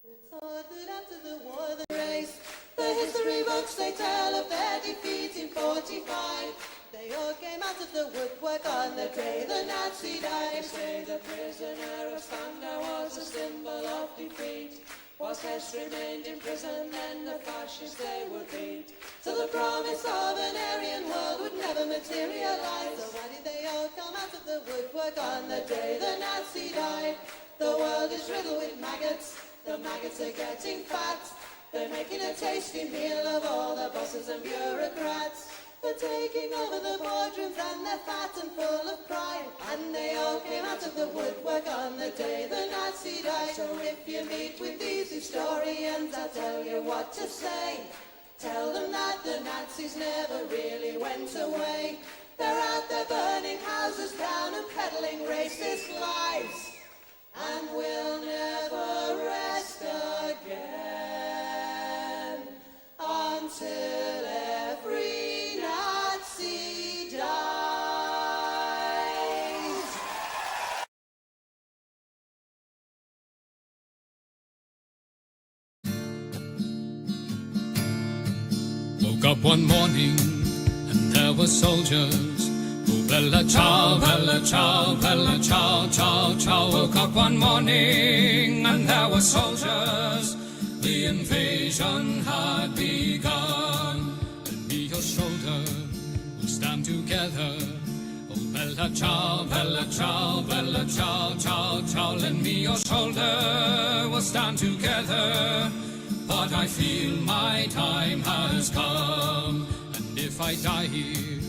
Sorted after the war, the race. The history books, they tell of their defeat in 45. They all came out of the woodwork on the day the Nazi died. They say the prisoner of Spandau was a symbol of defeat. Was Hess remained in prison, then the fascists they would beat. So the promise of an Aryan world would never materialize. So why did they all come out of the woodwork on the day the Nazi died? The world is riddled with maggots. The maggots are getting fat. They're making a tasty meal of all the bosses and bureaucrats. They're taking over the boardrooms and they're fat and full of pride. And they all came out of the woodwork on the day the Nazi died. So if you meet with these historians, I'll tell you what to say. Tell them that the Nazis never really went away. They're out there burning houses down and peddling racist lies. And we'll never rest again until every Nazi dies. Woke up one morning and there were soldiers. Oh, bella ciao, bella ciao, bella ciao, ciao, ciao. Woke up one morning and there were soldiers. The invasion had begun. Lend me your shoulder, we'll stand together. Oh, bella ciao, bella ciao, bella ciao, ciao, ciao. Lend me your shoulder, we'll stand together. But I feel my time has come, and if I die here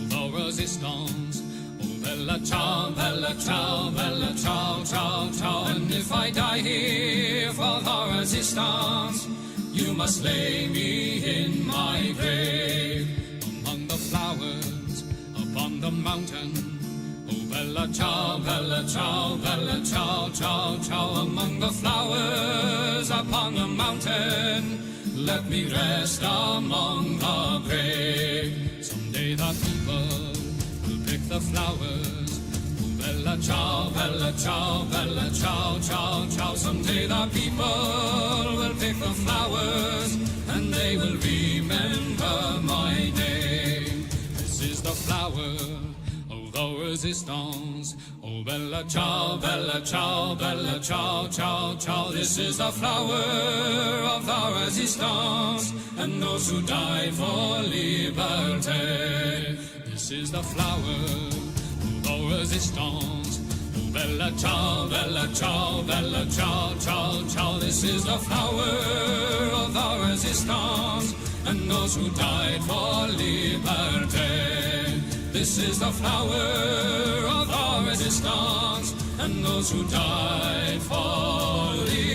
for the resistance, oh bella ciao, bella ciao, bella ciao, ciao, ciao. And if I die here for the resistance, you must lay me in my grave among the flowers upon the mountain. Oh bella ciao, bella ciao, bella ciao, ciao, ciao. Among the flowers upon the mountain, let me rest among the brave. Someday the people will pick the flowers. Oh bella ciao, bella ciao, bella ciao, ciao, ciao. Someday the people will pick the flowers, and they will remember my name. This is the flower of the resistance. Oh bella ciao, bella ciao, bella ciao, ciao, ciao. This is the flower of the resistance, and those who died for liberty. This is the flower of the resistance. Oh bella ciao, bella ciao, bella ciao, ciao, ciao. This is the flower of the resistance, and those who died for liberty. This is the flower of our resistance, and those who died for liberty.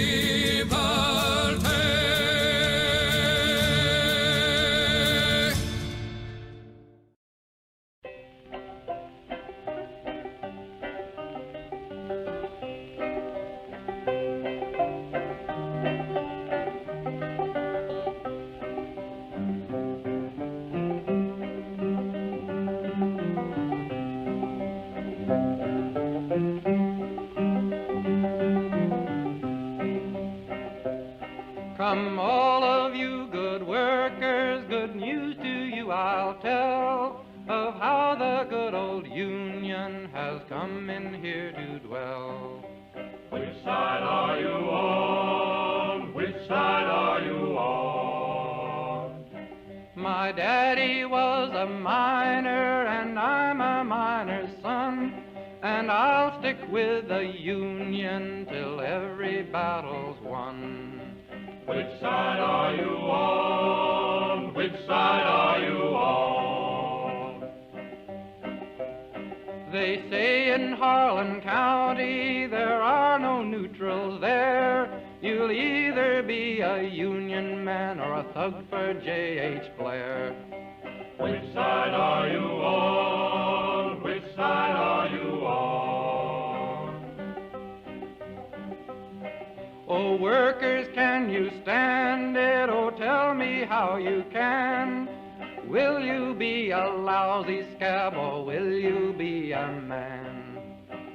Come all of you good workers, good news to you I'll tell of how the good old Union has come in here to dwell. Which side are you on? Which side are you on? My daddy was a miner and I'm a miner's son, and I'll stick with the Union till every battle's won. Which side are you on? Which side are you on? They say in Harlan County there are no neutrals there. You'll either be a Union man or a thug for J.H. Blair. Which side are you on? Which side are you on? Oh, workers, can you stand it? Oh, tell me how you can. Will you be a lousy scab or will you be a man?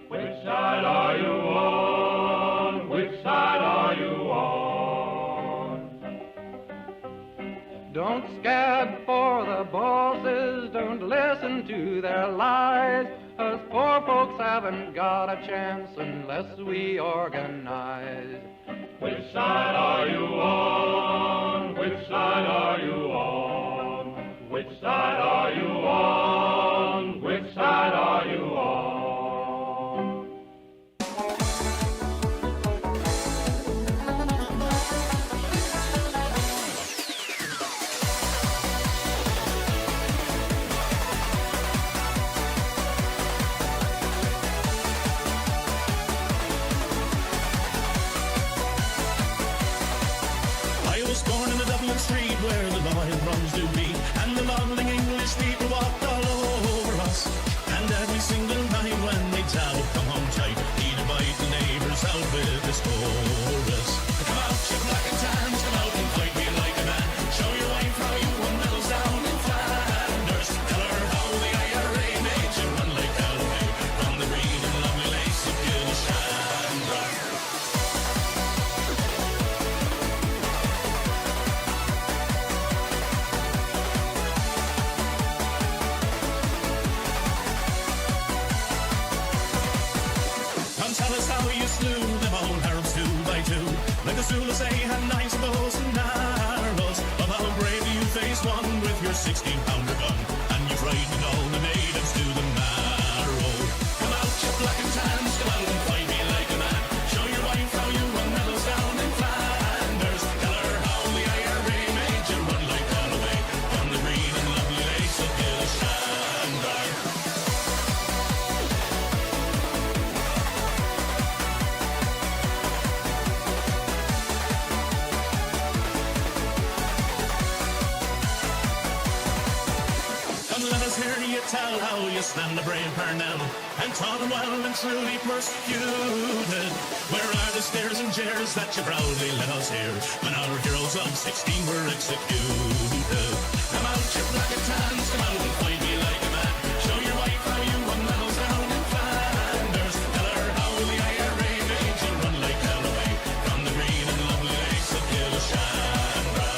Which side are you on? Which side are you on? Don't scab for the bosses, don't listen to their lies. Us poor folks haven't got a chance unless we organize. Which side are you on? Which side are you on? Which side are you on? Which side are you on? Street where the lion runs do be, and the lovely English people walked all over us. And every single night when they tell, come home tight, he'd invite the neighbours out with his chorus. Come out, you black and tans, come out and fight me like a man. Show your wife how you won medals down in Flanders. Tell her how the IRA made you run like Galloway from the green and lovely lace of Gilshandra. Tell us how you slew them old Arabs 2 by 2. Like the Zulus, they had knives, bows, and arrows. Of how brave you faced one with your 16-pounder gun, and you frightened all the natives to the marrow. Come out, you black and tans, come out and fight me like a man. Show your wife how you won medals down in Flanders. Tell her how the IRA made you run like Galloway from the green and lovely lakes of Gilshandra. Let us hear you tell how you stand the brave Parnell and taught them well and truly persecuted. Where are the stares and jeers that you proudly let us hear when our heroes of 16 were executed? Come out, you black and tans, come out and fight me like a man. Show your wife how you won medals down in Flanders. Tell her how the IRA made you run like Galloway from the green and lovely lakes of Gilshandra.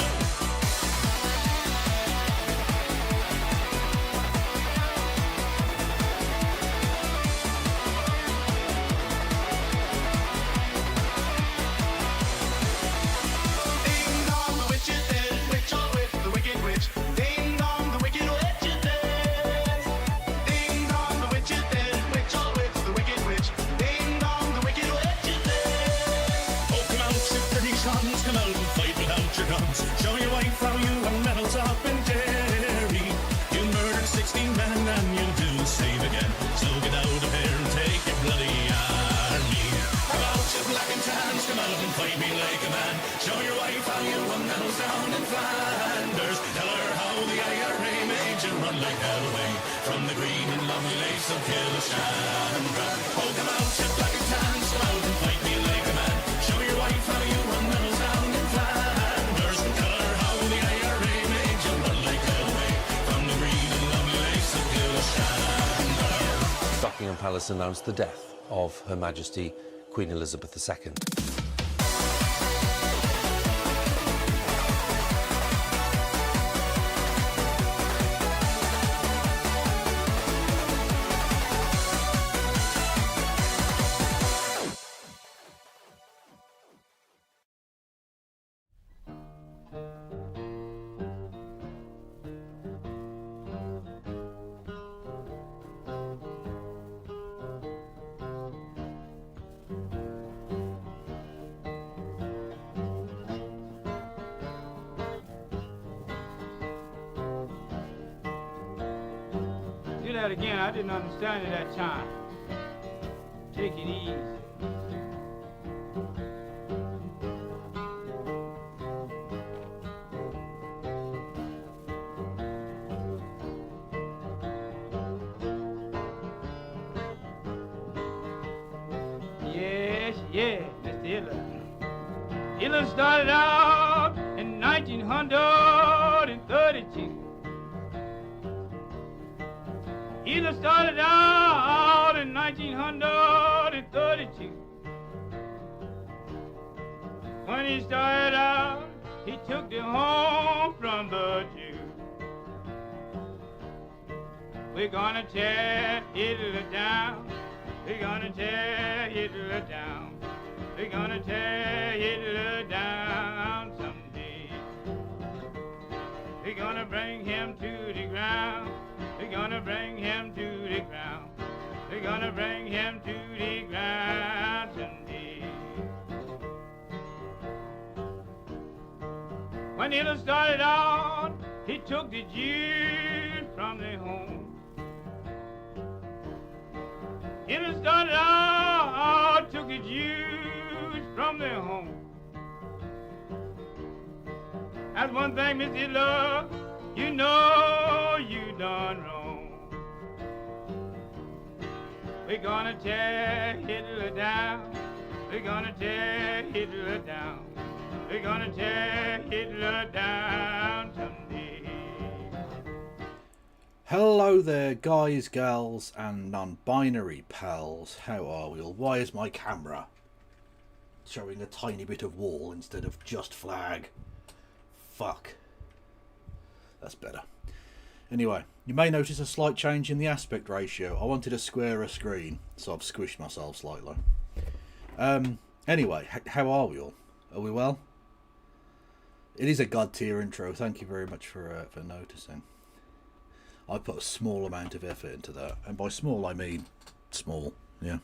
Come out and fight without your guns. Show your wife how you won medals up in Derry. You murdered 16 men and you'll do the same again. So get out of here and take your bloody army. Come out, you black and tans, come out and fight me like a man. Show your wife how you won medals down in Flanders. Tell her how the IRA made you run like Galloway from the green and lovely lakes of Gilshandra. Oh, come out, you black and tans, come out and fight me like a man. Show your wife how you won medals down in Flanders. Tell her how the IRA made you run like Galloway from the green and lovely lakes of Gilshandra. Buckingham Palace announced the death of Her Majesty Queen Elizabeth II. Do that again. I didn't understand it that time. Take it easy. Yes, Mr. Hiller. Hiller started out in 1932. Hiller started out in 1932. When he started out, he took them home from the Jew. We're gonna tear Hitler down. We're gonna tear Hitler down. We're gonna tear Hitler down someday. We're gonna bring him to the ground. We're gonna bring him to the ground. We're gonna bring him to the ground someday. When Hitler started out, he took the Jews from their home. Hitler started out, took the Jews from their home. That's one thing, Miss Hitler, you know you done wrong. We're gonna tear Hitler down. We're gonna tear Hitler down. We're gonna tear Hitler down someday. Hello there, guys, gals, and non-binary pals. How are we all? Why is my camera showing a tiny bit of wall instead of just flag? Fuck. That's better. Anyway, you may notice a slight change in the aspect ratio. I wanted a squarer screen, so I've squished myself slightly. Anyway, how are we all? Are we well? It is a god tier intro. Thank you very much for noticing. I put a small amount of effort into that, and by small I mean small. Yeah.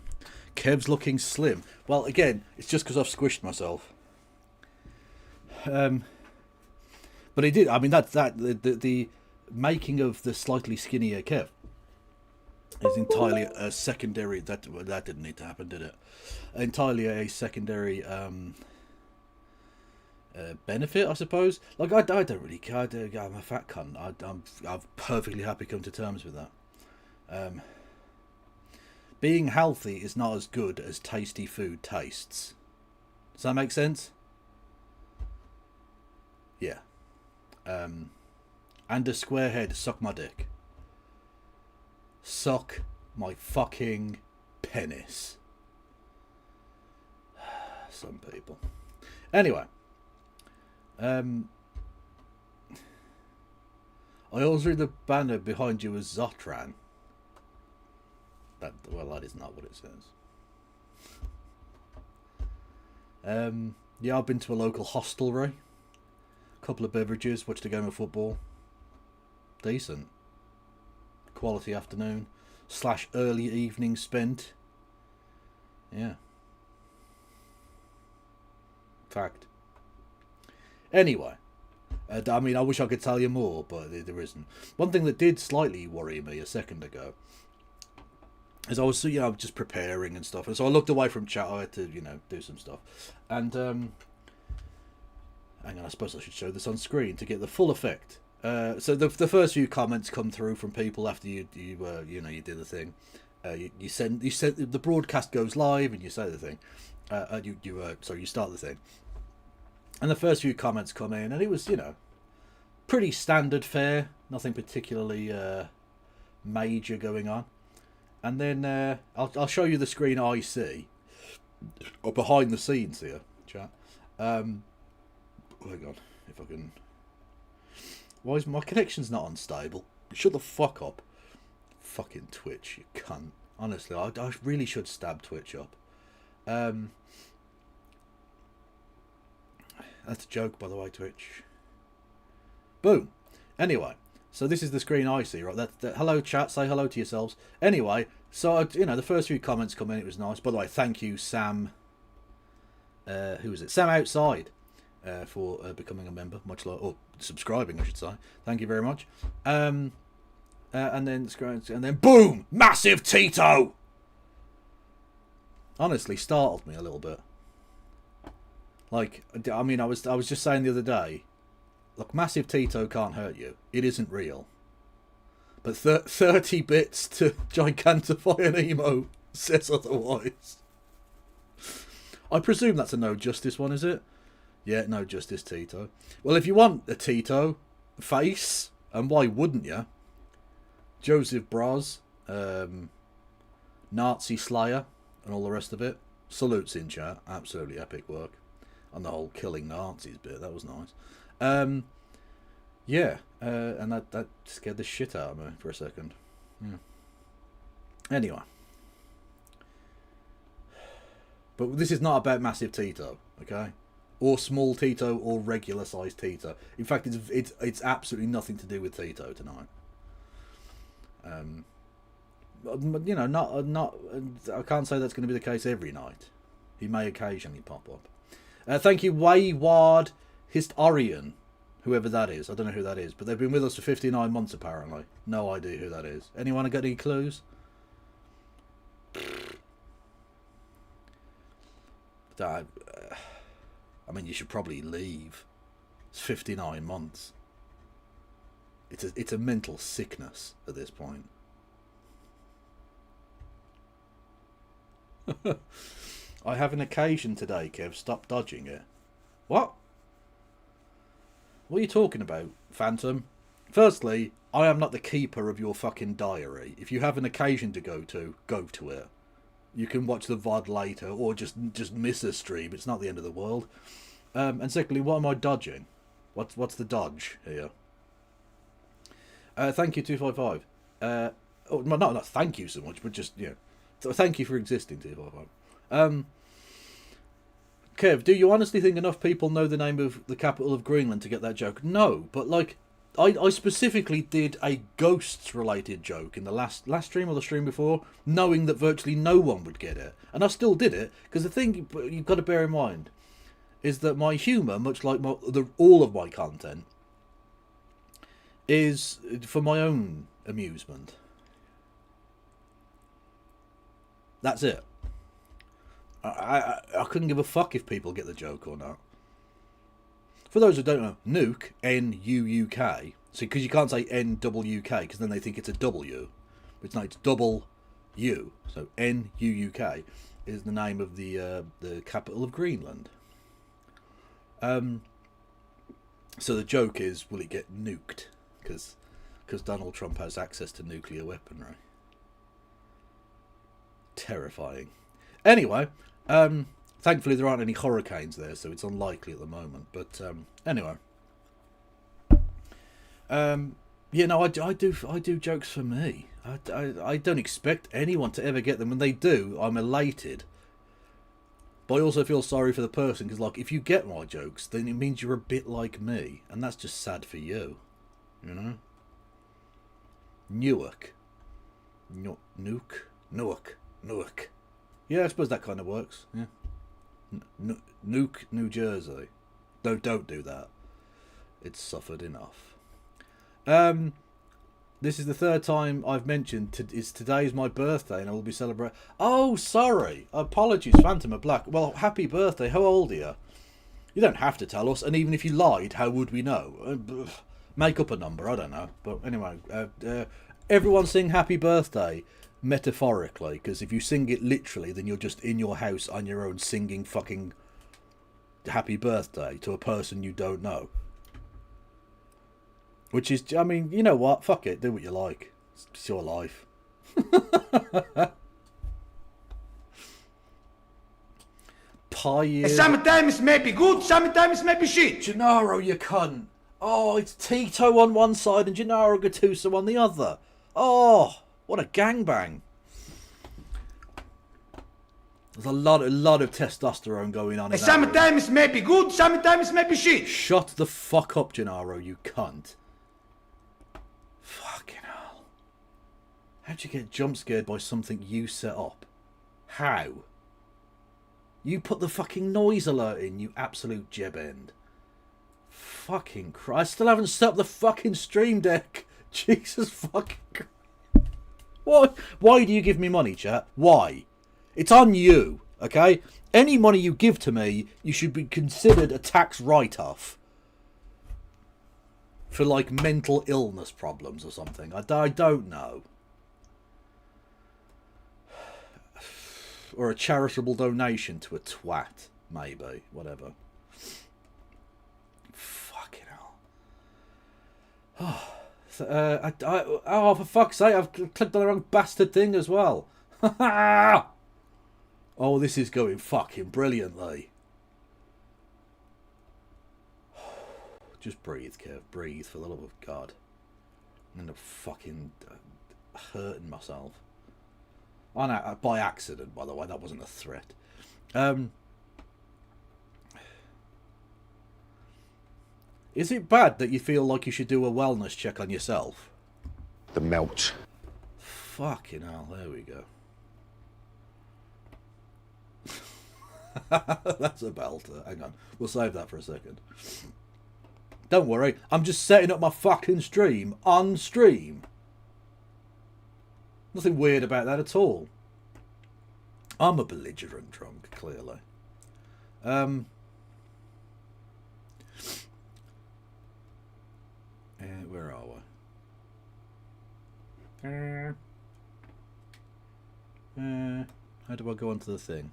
Kev's looking slim. Well, again, it's just because I've squished myself. But he did. I mean, the making of the slightly skinnier Kev is entirely a secondary. That didn't need to happen, did it? Entirely a secondary benefit, I suppose. Like I don't really care. I'm a fat cunt. I'm perfectly happy come to terms with that. Being healthy is not as good as tasty food tastes. Does that make sense? Yeah. And a square head, suck my dick. Suck my fucking penis. Some people. Anyway. I always read the banner behind you as Zotran. That is not what it says. Yeah, I've been to a local hostelry. Couple of beverages, watched a game of football. Decent. Quality afternoon / early evening spent. Yeah. Fact. Anyway, I mean, I wish I could tell you more, but there isn't. One thing that did slightly worry me a second ago is I was, just preparing and stuff, and so I looked away from chat. I had to, do some stuff, and hang on, I suppose I should show this on screen to get the full effect. So the first few comments come through from people after you did the thing. You send the broadcast goes live and you say the thing. You start the thing. And the first few comments come in, and it was, pretty standard fare, nothing particularly major going on. And then I'll show you the screen I see, or behind the scenes here, chat. Hang on, if I can. Why is my connection's not unstable? Shut the fuck up, fucking Twitch, you cunt. Honestly, I really should stab Twitch up. That's a joke, by the way, Twitch. Boom. Anyway, so this is the screen I see, right? That hello, chat. Say hello to yourselves. Anyway, so the first few comments come in. It was nice. By the way, thank you, Sam. Who is it? Sam Outside, for becoming a member. Much like, or subscribing, I should say. Thank you very much. And then boom, massive Tito. Honestly, startled me a little bit. Like, I mean, I was just saying the other day, look, massive Tito can't hurt you. It isn't real. But 30 bits to gigantify an emo says otherwise. I presume that's a no justice one, is it? Yeah, no justice Tito. Well, if you want a Tito face, and why wouldn't you? Joseph Broz, Nazi Slayer, and all the rest of it. Salutes in chat. Absolutely epic work. on the whole killing Nazis bit. That was nice. Yeah, and that scared the shit out of me for a second. Yeah. Anyway. But this is not about massive Tito, okay? Or small Tito, or regular sized Tito. In fact, it's absolutely nothing to do with Tito tonight. You know, not. I can't say that's going to be the case every night. He may occasionally pop up. Thank you, Wayward Historian, whoever that is. I don't know who that is, but they've been with us for 59 months apparently. No idea who that is. Anyone got any clues? I mean, you should probably leave. It's 59 months. It's a mental sickness at this point. I have an occasion today, Kev. Stop dodging it. What? What are you talking about, Phantom? Firstly, I am not the keeper of your fucking diary. If you have an occasion to go to it. You can watch the VOD later, or just miss a stream. It's not the end of the world. And secondly, what am I dodging? What's the dodge here? Thank you, 255. Not thank you so much, but just, yeah. Thank you for existing, 255. Kev, do you honestly think enough people know the name of the capital of Greenland to get that joke? No, but like, I specifically did a ghosts-related joke in the last stream or the stream before, knowing that virtually no one would get it. And I still did it, because the thing you've got to bear in mind is that my humour, much like all of my content, is for my own amusement. That's it. I couldn't give a fuck if people get the joke or not. For those who don't know, Nuke, N-U-U-K, so because you can't say N-W-K, because then they think it's a W. It's not, it's double U. So N-U-U-K is the name of the capital of Greenland. So the joke is, will it get nuked? Because Donald Trump has access to nuclear weaponry. Terrifying. Anyway, thankfully there aren't any hurricanes there, so it's unlikely at the moment. But anyway, you know, I do jokes for me. I don't expect anyone to ever get them. When they do, I'm elated. But I also feel sorry for the person, because like, if you get my jokes, then it means you're a bit like me, and that's just sad for you. You know. Newark. Newark. Yeah, I suppose that kind of works. Yeah. Nuke, New Jersey. No, don't do that. It's suffered enough. This is the third time I've mentioned today's my birthday, and I will be celebrating. Oh, sorry. Apologies, Phantom of Black. Well, happy birthday. How old are you? You don't have to tell us, and even if you lied, how would we know? Make up a number. I don't know. But anyway, everyone sing happy birthday. Metaphorically, because if you sing it literally, then you're just in your house on your own singing fucking happy birthday to a person you don't know. Which is, I mean, you know what? Fuck it. Do what you like. It's your life. Pie. Sometimes may be good, sometimes may be shit. Gennaro, you cunt. Oh, it's Tito on one side and Gennaro Gattuso on the other. Oh. What a gangbang. There's a lot of testosterone going on in sometimes may be good, sometimes may be shit. Shut the fuck up, Gennaro, you cunt. Fucking hell. How'd you get jump scared by something you set up? How? You put the fucking noise alert in, you absolute jebend. Fucking Christ. I still haven't set up the fucking stream deck. Jesus fucking Christ. What? Why do you give me money, chat? Why? It's on you, okay? Any money you give to me, you should be considered a tax write-off. For, like, mental illness problems or something. I don't know. Or a charitable donation to a twat, maybe. Whatever. Fucking hell. Oh. Oh, for fuck's sake, I've clicked on the wrong bastard thing as well. Oh, this is going fucking brilliantly. Just breathe, Kev. Breathe, for the love of God. I'm gonna fucking hurting myself. Oh no, by accident, by the way. That wasn't a threat. Is it bad that you feel like you should do a wellness check on yourself? The melt. Fucking hell, there we go. That's a belter. Hang on, we'll save that for a second. Don't worry, I'm just setting up my fucking stream on stream. Nothing weird about that at all. I'm a belligerent drunk, clearly. Where are we? How do I go onto the thing?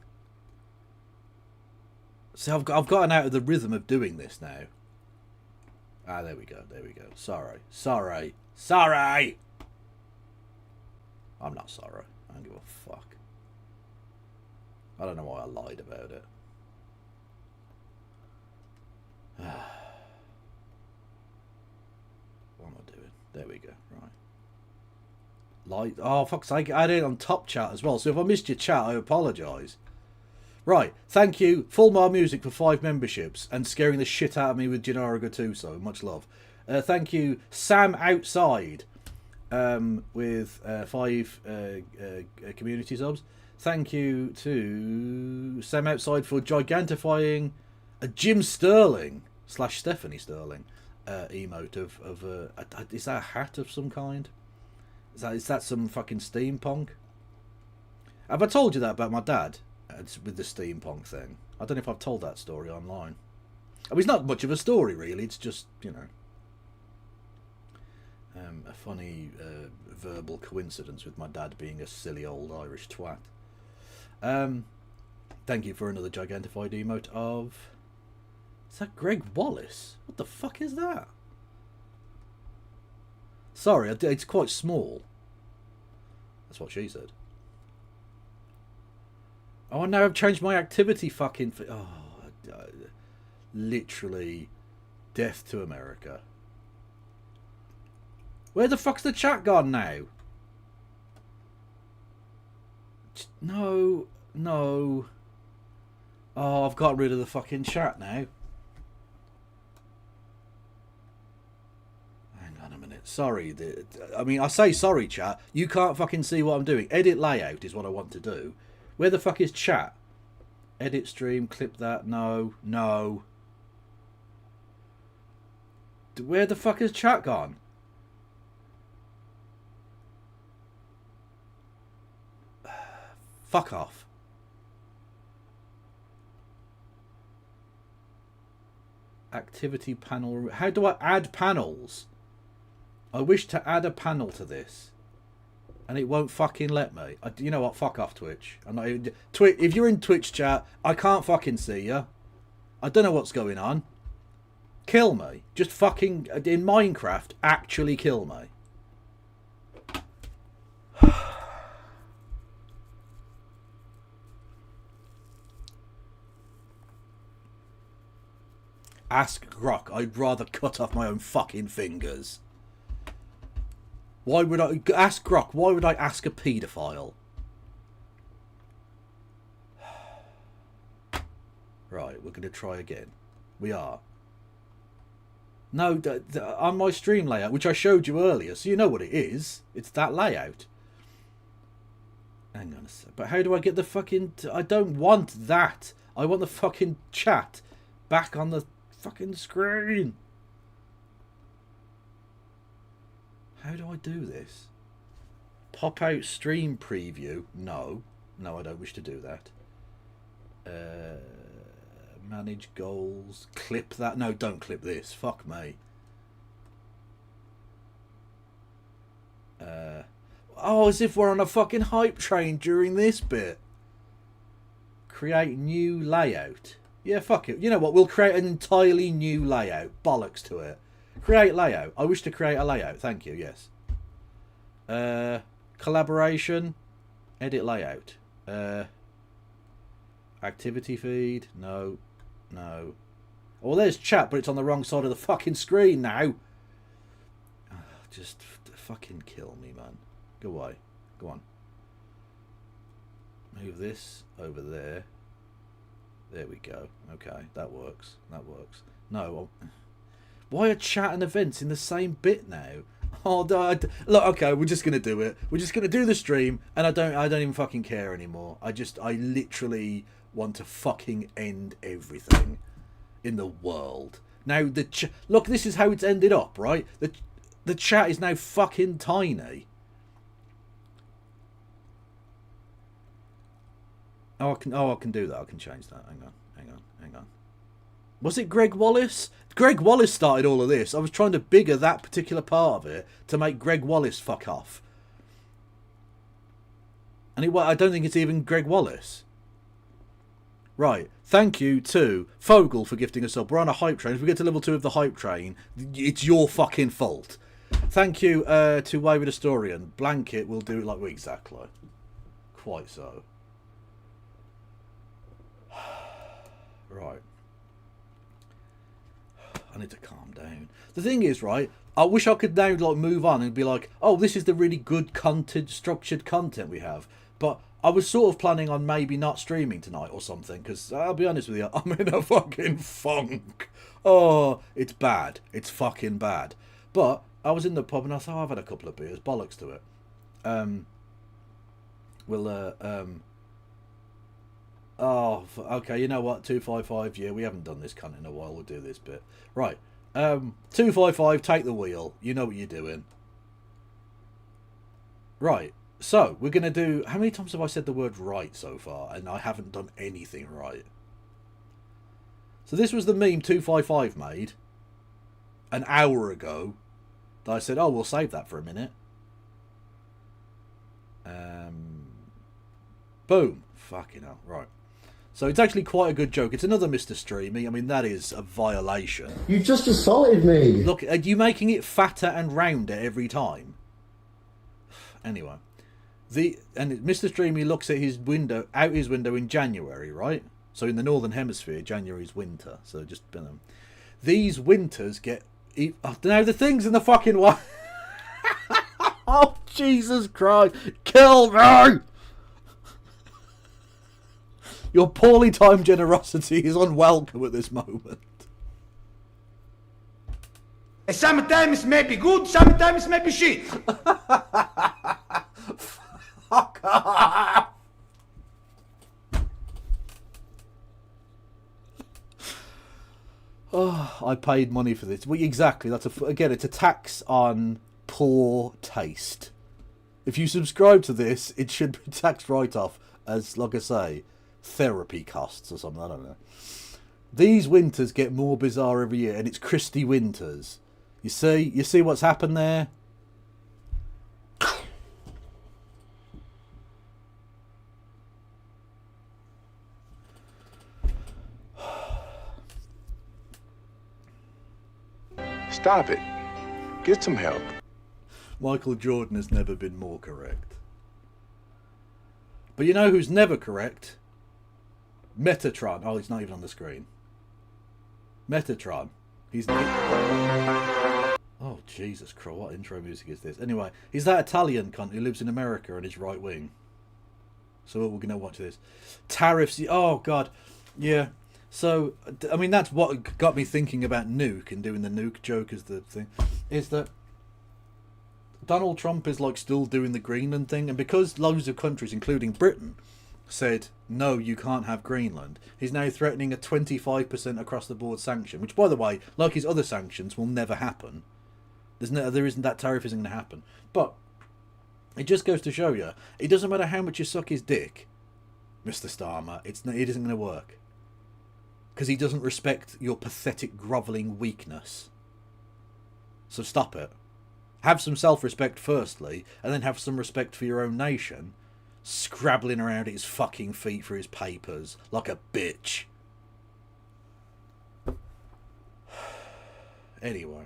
See, I've gotten out of the rhythm of doing this now. Ah, there we go. There we go. Sorry. I'm not sorry. I don't give a fuck. I don't know why I lied about it. What am I doing? There we go. Right. Oh, fuck's sake. I did it on top chat as well. So if I missed your chat, I apologise. Right. Thank you, Fulmar Music, for 5 memberships and scaring the shit out of me with Gennaro Gattuso. Much love. Thank you, Sam Outside, with 5 community subs. Thank you to Sam Outside for gigantifying a Jim Sterling / Stephanie Sterling emote of is that a hat of some kind? Is that some fucking steampunk? Have I told you that about my dad with the steampunk thing? I don't know if I've told that story online. I mean, it's not much of a story really. It's just, you know, a funny verbal coincidence with my dad being a silly old Irish twat. Thank you for another gigantified emote of... Is that Greg Wallace? What the fuck is that? Sorry, it's quite small. That's what she said. Oh, now I've changed my activity fucking... literally death to America. Where the fuck's the chat gone now? No. Oh, I've got rid of the fucking chat now. Hang on a minute. Sorry. I mean, I say sorry, chat. You can't fucking see what I'm doing. Edit layout is what I want to do. Where the fuck is chat? Edit stream, clip that. No. Where the fuck is chat gone? Fuck off. Activity panel. How do I add panels? I wish to add a panel to this, and it won't fucking let me. You know what? Fuck off, Twitch. I'm not even... If you're in Twitch chat, I can't fucking see you. I don't know what's going on. Kill me. Just fucking... In Minecraft, actually kill me. Ask Grok. I'd rather cut off my own fucking fingers. Why would I... Ask Grok. Why would I ask a paedophile? Right, we're going to try again. We are. No, on my stream layout, which I showed you earlier, so you know what it is. It's that layout. Hang on a sec. But how do I get the fucking... I don't want that. I want the fucking chat back on the fucking screen. How do I do this? Pop out stream preview. No, I don't wish to do that. Manage goals. Clip that. No, don't clip this. Fuck me. Oh, as if we're on a fucking hype train during this bit. Create new layout. Yeah, fuck it. You know what? We'll create an entirely new layout. Bollocks to it. Create layout. I wish to create a layout. Thank you. Yes. Collaboration. Edit layout. Activity feed. No. Well, there's chat, but it's on the wrong side of the fucking screen now. Just fucking kill me, man. Go away. Go on. Move this over there. There we go. Okay, that works. That works. No, why are chat and events in the same bit now? Oh, look. Okay, we're just gonna do it. We're just gonna do the stream, and I don't even fucking care anymore. I literally want to fucking end everything in the world. Now look, this is how it's ended up, right? The chat is now fucking tiny. Oh, I can do that. I can change that. Hang on. Was it Greg Wallace? Greg Wallace started all of this. I was trying to bigger that particular part of it to make Greg Wallace fuck off. And I don't think it's even Greg Wallace. Right. Thank you to Fogel for gifting us up. We're on a hype train. If we get to level 2 of the hype train, it's your fucking fault. Thank you to Wayward Historian. Blanket will do it like we exactly. Quite so. Right. I need to calm down. The thing is, right, I wish I could now like move on and be like, oh, this is the really good content, structured content we have. But I was sort of planning on maybe not streaming tonight or something, because I'll be honest with you, I'm in a fucking funk. Oh, it's bad. It's fucking bad. But I was in the pub and I thought, I've had a couple of beers. Bollocks to it. Oh, okay, you know what? 255, yeah, we haven't done this cunt in a while. We'll do this bit. Right. 255, take the wheel. You know what you're doing. Right. So, we're going to do... How many times have I said the word right so far? And I haven't done anything right. So this was the meme 255 made an hour ago. That I said, oh, we'll save that for a minute. Boom. Fucking hell. Right. So it's actually quite a good joke. It's another Mr. Streamy. I mean, that is a violation. You just assaulted me. Look, are you making it fatter and rounder every time? Anyway. Mr. Streamy looks at his window, out his window in January, right? So in the Northern Hemisphere, January is winter. So just, these winters get... now the things in the fucking way... Oh, Jesus Christ. Kill me! Your poorly timed generosity is unwelcome at this moment. Sometimes may be good, sometimes may be shit. Fuck off! Oh, I paid money for this. Well, exactly. Again, it's a tax on poor taste. If you subscribe to this, it should be taxed right off as, like I say, therapy costs or something. I don't know. These winters get more bizarre every year, and it's Christy Winters. You see what's happened there? Stop it. Get some help. Michael Jordan has never been more correct. But you know who's never correct? Metatron. Oh, he's not even on the screen. Metatron. Oh, Jesus Christ. What intro music is this? Anyway, he's that Italian cunt who lives in America and is right wing. So we're going to watch this. Tariffs. Oh, God. Yeah. So, I mean, that's what got me thinking about Nuke and doing the Nuke joke as the thing. Is that Donald Trump is like still doing the Greenland thing. And because loads of countries, including Britain, said, no, you can't have Greenland, he's now threatening a 25% across the board sanction, which, by the way, like his other sanctions, will never happen. That tariff isn't going to happen. But it just goes to show you, it doesn't matter how much you suck his dick, Mr. Starmer, it isn't going to work. Because he doesn't respect your pathetic, grovelling weakness. So stop it. Have some self-respect firstly, and then have some respect for your own nation, scrabbling around at his fucking feet for his papers like a bitch. Anyway.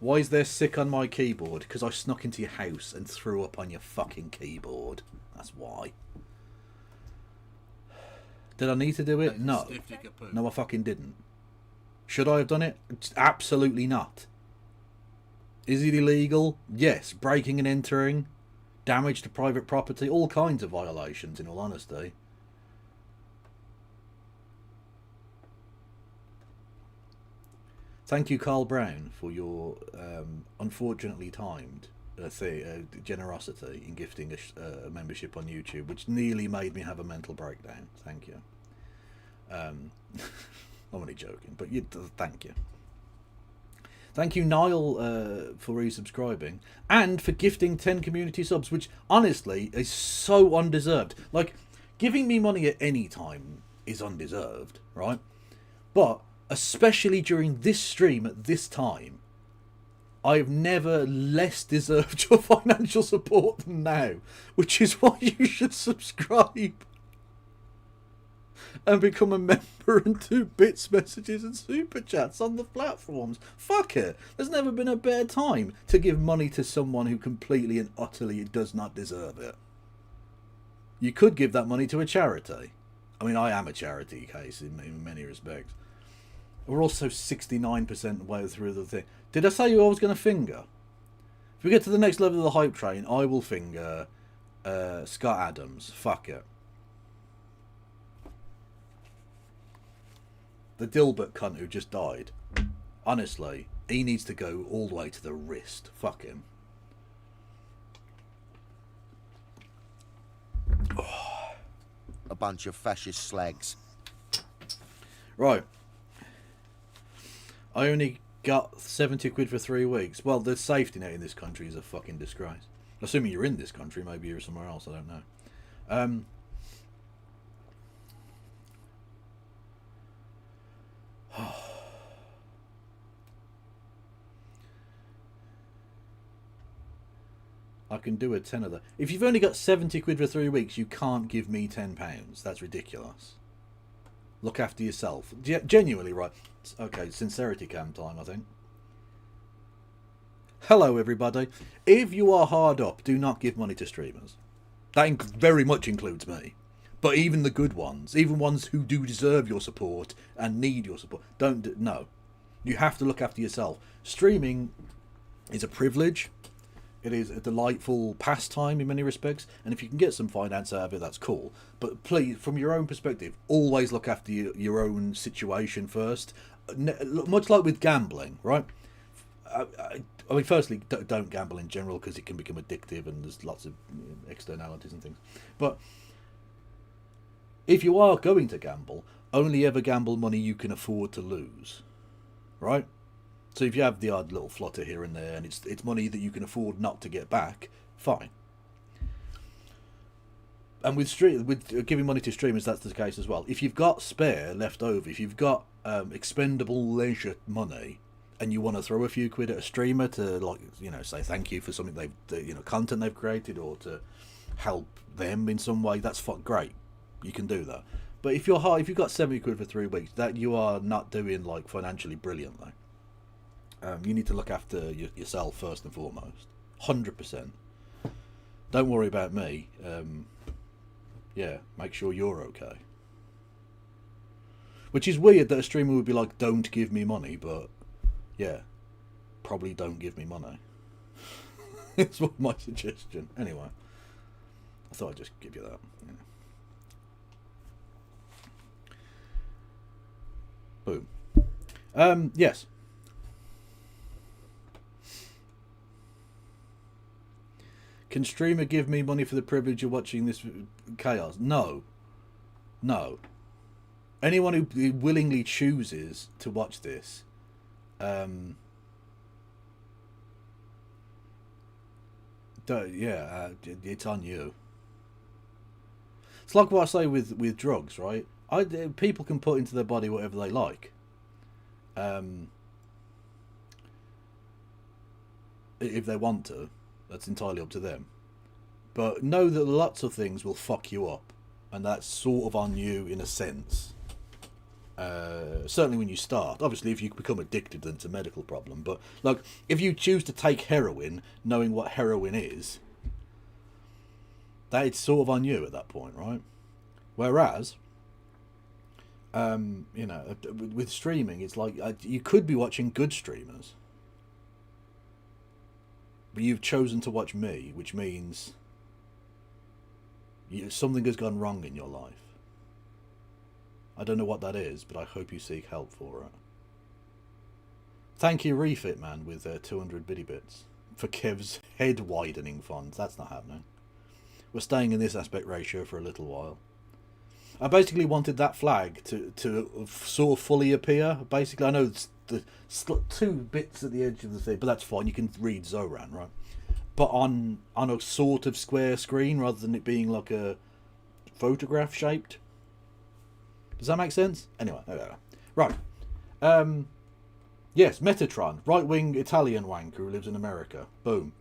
Why is there sick on my keyboard? Because I snuck into your house and threw up on your fucking keyboard. That's why. Did I need to do it? No. No, I fucking didn't. Should I have done it? Absolutely not. Is it illegal? Yes. Breaking and entering. Damage to private property. All kinds of violations, in all honesty. Thank you, Carl Brown, for your unfortunately timed generosity in gifting a membership on YouTube, which nearly made me have a mental breakdown. Thank you. I'm only joking, but thank you. Thank you, Niall, for resubscribing and for gifting 10 community subs, which honestly is so undeserved. Like, giving me money at any time is undeserved, right? But especially during this stream at this time, I've never less deserved your financial support than now, which is why you should subscribe and become a member and do bits, messages and super chats on the platforms. Fuck it. There's never been a better time to give money to someone who completely and utterly does not deserve it. You could give that money to a charity. I mean, I am a charity case in many respects. We're also 69% way through the thing. Did I say you I was going to finger? If we get to the next level of the hype train, I will finger Scott Adams. Fuck it. The Dilbert cunt who just died. Honestly, he needs to go all the way to the wrist. Fuck him. Oh. A bunch of fascist slags. Right. I only got 70 quid for 3 weeks. Well, the safety net in this country is a fucking disgrace. Assuming you're in this country, maybe you're somewhere else, I don't know. I can do a tenner. If you've only got 70 quid for 3 weeks, you can't give me £10. That's ridiculous. Look after yourself. Genuinely, right. Okay, sincerity cam time, I think. Hello, everybody. If you are hard up, do not give money to streamers. That very much includes me. But even the good ones, even ones who do deserve your support and need your support, no. You have to look after yourself. Streaming is a privilege. It is a delightful pastime in many respects, and if you can get some finance out of it, that's cool. But please, from your own perspective, always look after your own situation first. Much like with gambling, right? I mean, firstly, don't gamble in general because it can become addictive and there's lots of externalities and things. But if you are going to gamble, only ever gamble money you can afford to lose, right? So if you have the odd little flutter here and there, and it's money that you can afford not to get back, fine. And with giving money to streamers, that's the case as well. If you've got spare left over, if you've got expendable leisure money, and you want to throw a few quid at a streamer to, like, you know, say thank you for something content they've created, or to help them in some way, that's great. You can do that. But if you've got 70 quid for 3 weeks, that you are not doing like financially brilliantly. You need to look after yourself first and foremost. 100%. Don't worry about me. Yeah, make sure you're okay. Which is weird that a streamer would be like, don't give me money, but yeah, probably don't give me money. It's my suggestion. Anyway, I thought I'd just give you that. Yeah. Boom. Yes. Can streamer give me money for the privilege of watching this chaos? No. No. Anyone who willingly chooses to watch this, it's on you. It's like what I say with drugs, right? People can put into their body whatever they like. If they want to. That's entirely up to them. But know that lots of things will fuck you up. And that's sort of on you in a sense. Certainly when you start. Obviously, if you become addicted, then it's a medical problem. But like, if you choose to take heroin, knowing what heroin is, that it's sort of on you at that point, right? Whereas, you know, with streaming, it's like you could be watching good streamers, but you've chosen to watch me, which means something has gone wrong in your life. I don't know what that is, but I hope you seek help for it. Thank you, Refit Man, with 200 bitty bits for Kev's head widening font. That's not happening. We're staying in this aspect ratio for a little while. I basically wanted that flag to sort of fully appear. Basically, I know it's the 2 bits at the edge of the thing, but that's fine. You can read Zoran, right? But on a sort of square screen rather than it being like a photograph shaped. Does that make sense? Anyway, right. Yes, Metatron, right-wing Italian wanker who lives in America. Boom.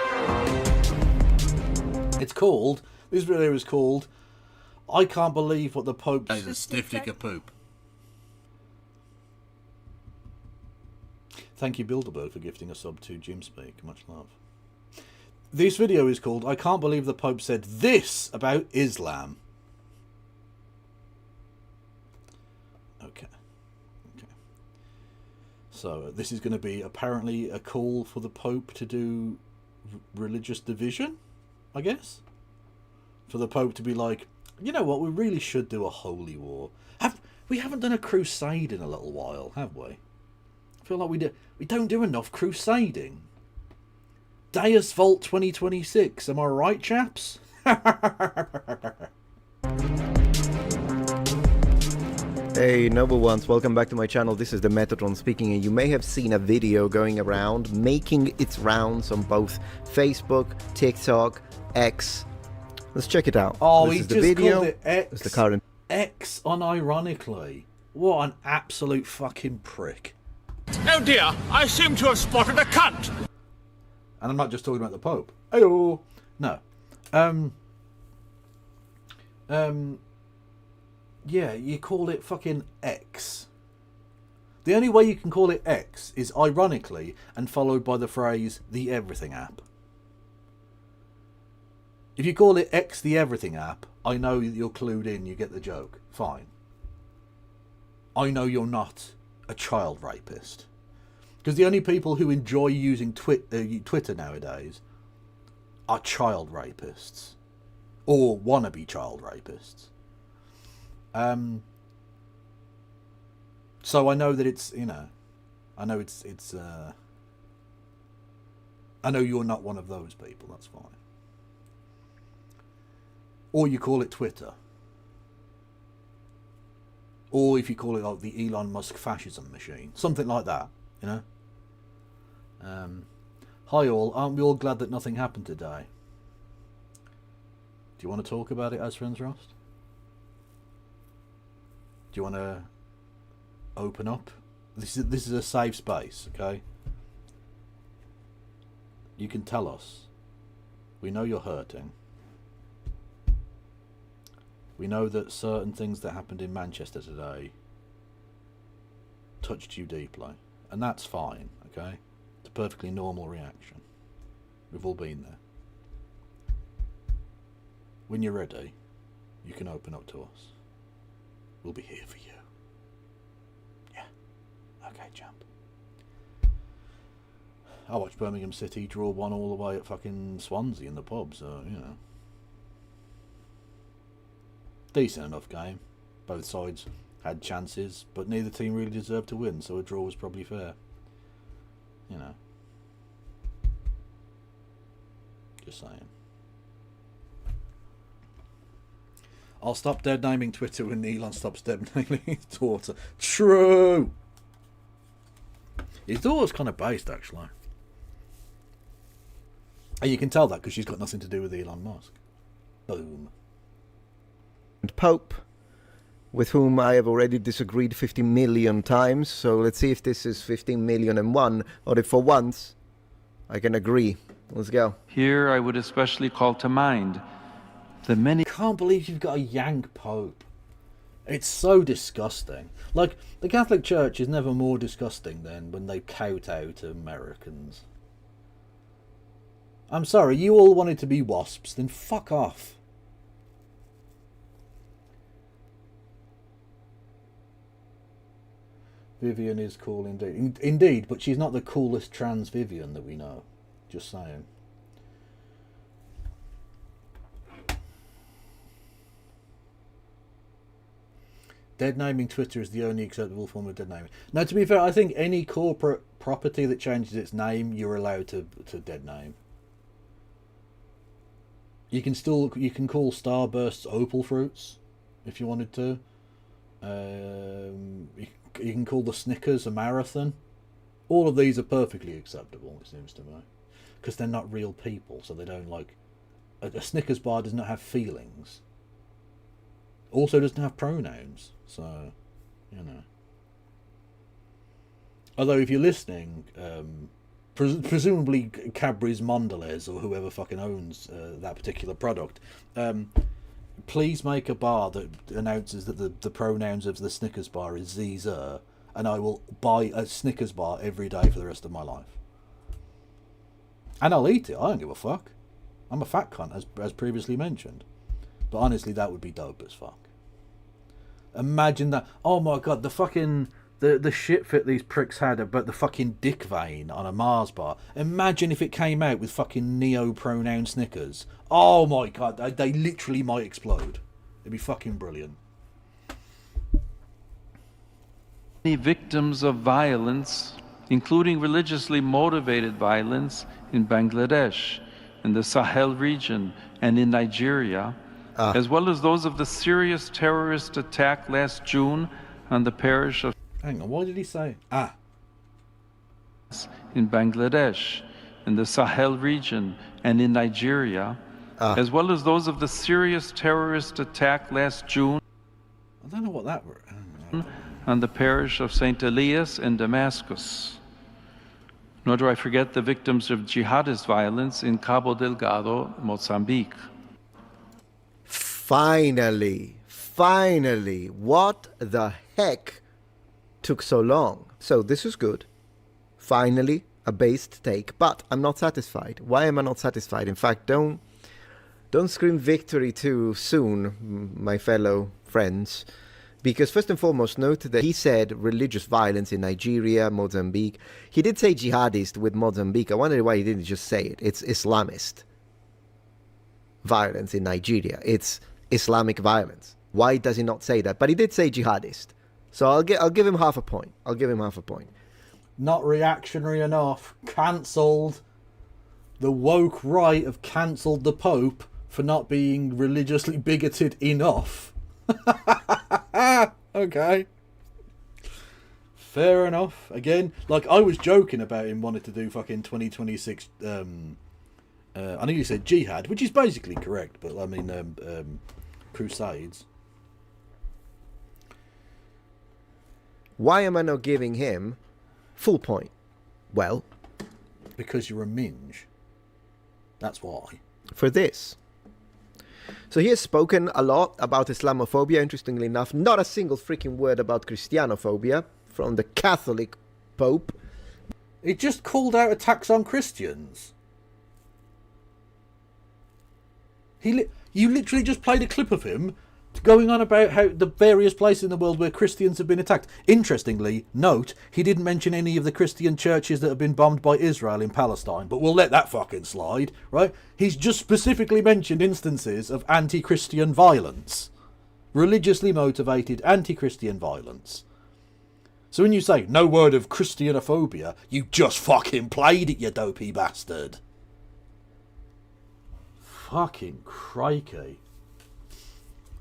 It's called, this video is called, I Can't Believe What the Pope Said. A stiff dick of poop. Thank you, Bilderberg, for gifting a sub to Jim Speak. Much love. This video is called, I Can't Believe the Pope Said This About Islam. Okay. So this is going to be apparently a call for the Pope to do religious division, I guess. For the Pope to be like, you know what, we really should do a holy war. We haven't done a crusade in a little while, have we? I feel like we don't do enough crusading. Deus Vault 2026, am I right, chaps? Hey noble ones, welcome back to my channel. This is the Metatron speaking, and you may have seen a video going around making its rounds on both Facebook, TikTok, X. Let's check it out. Oh, this he is the just video. called it X. It's the current X unironically. What an absolute fucking prick. Oh dear, I seem to have spotted a cunt. And I'm not just talking about the Pope. Ayo. No. Yeah, you call it fucking X. The only way you can call it X is ironically and followed by the phrase the everything app. If you call it X the everything app, I know you're clued in, you get the joke. Fine. I know you're not a child rapist. Because the only people who enjoy using Twitter nowadays are child rapists. Or wannabe child rapists. So I know that it's, you know, I know I know you're not one of those people, that's fine. Or you call it Twitter. Or if you call it like the Elon Musk fascism machine. Something like that, you know. Hi all, aren't we all glad that nothing happened today? Do you want to talk about it, Asfrens Rost? Do you want to open up? This is a safe space, okay? You can tell us. We know you're hurting. We know that certain things that happened in Manchester today touched you deeply. And that's fine, okay? It's a perfectly normal reaction. We've all been there. When you're ready, you can open up to us. We'll be here for you. Yeah. Okay, champ. I watched Birmingham City draw 1 all the way at fucking Swansea in the pub, so, you know. Decent enough game. Both sides had chances, but neither team really deserved to win, so a draw was probably fair. You know. Just saying. I'll stop dead naming Twitter when Elon stops dead naming his daughter. True! His daughter's kind of based, actually. And you can tell that because she's got nothing to do with Elon Musk. Boom. Pope, with whom I have already disagreed 50 million times, so let's see if this is 15,000,001, or if for once I can agree. Let's go. Here I would especially call to mind the many... Can't believe you've got a yank Pope. It's so disgusting. Like, the Catholic Church is never more disgusting than when they kowtow to Americans. I'm sorry, you all wanted to be wasps, then fuck off. Vivian is cool indeed. Indeed, but she's not the coolest trans Vivian that we know. Just saying. Dead naming Twitter is the only acceptable form of dead naming. Now, to be fair, I think any corporate property that changes its name, you're allowed to dead name. You can call Starbursts Opal Fruits if you wanted to. You can call the Snickers a Marathon. All of these are perfectly acceptable, it seems to me, because they're not real people, so they don't like. A Snickers bar does not have feelings. Also doesn't have pronouns, so, you know. Although if you're listening, presumably Cadbury's Mondelez or whoever fucking owns that particular product, please make a bar that announces that the pronouns of the Snickers bar is Zzer, and I will buy a Snickers bar every day for the rest of my life. And I'll eat it, I don't give a fuck. I'm a fat cunt, as previously mentioned. But honestly, that would be dope as fuck. Imagine that. Oh my god, the fucking the shit fit these pricks had about the fucking dick vein on a Mars bar. Imagine if it came out with fucking neo-pronoun Snickers. Oh my god, they literally might explode. It'd be fucking brilliant. Many victims of violence, including religiously motivated violence in Bangladesh, in the Sahel region, and in Nigeria, as well as those of the serious terrorist attack last June on the parish of... Hang on, what did he say? In Bangladesh, in the Sahel region, and in Nigeria, as well as those of the serious terrorist attack last June... I don't know what that... on the parish of St. Elias in Damascus. Nor do I forget the victims of jihadist violence in Cabo Delgado, Mozambique. Finally, what the heck took so long? So this is good. Finally, a based take, but I'm not satisfied. Why am I not satisfied? In fact, don't scream victory too soon, my fellow friends. Because first and foremost, note that he said religious violence in Nigeria, Mozambique. He did say jihadist with Mozambique. I wonder why he didn't just say it. It's Islamist violence in Nigeria. It's Islamic violence. Why does he not say that? But he did say jihadist. So I'll give him half a point. Not reactionary enough. Cancelled. The woke right have cancelled the Pope for not being religiously bigoted enough. Okay. Fair enough. Again, like, I was joking about him wanting to do fucking 2026 I know you said jihad, which is basically correct, but I mean crusades. Why am I not giving him full point? Well, because you're a minge. That's why. For this. So he has spoken a lot about Islamophobia, interestingly enough. Not a single freaking word about Christianophobia from the Catholic Pope. He just called out attacks on Christians. You literally just played a clip of him going on about how the various places in the world where Christians have been attacked. Interestingly, note, he didn't mention any of the Christian churches that have been bombed by Israel in Palestine, but we'll let that fucking slide, right? He's just specifically mentioned instances of anti-Christian violence. Religiously motivated anti-Christian violence. So when you say, no word of Christianophobia, you just fucking played it, you dopey bastard. Fucking crikey.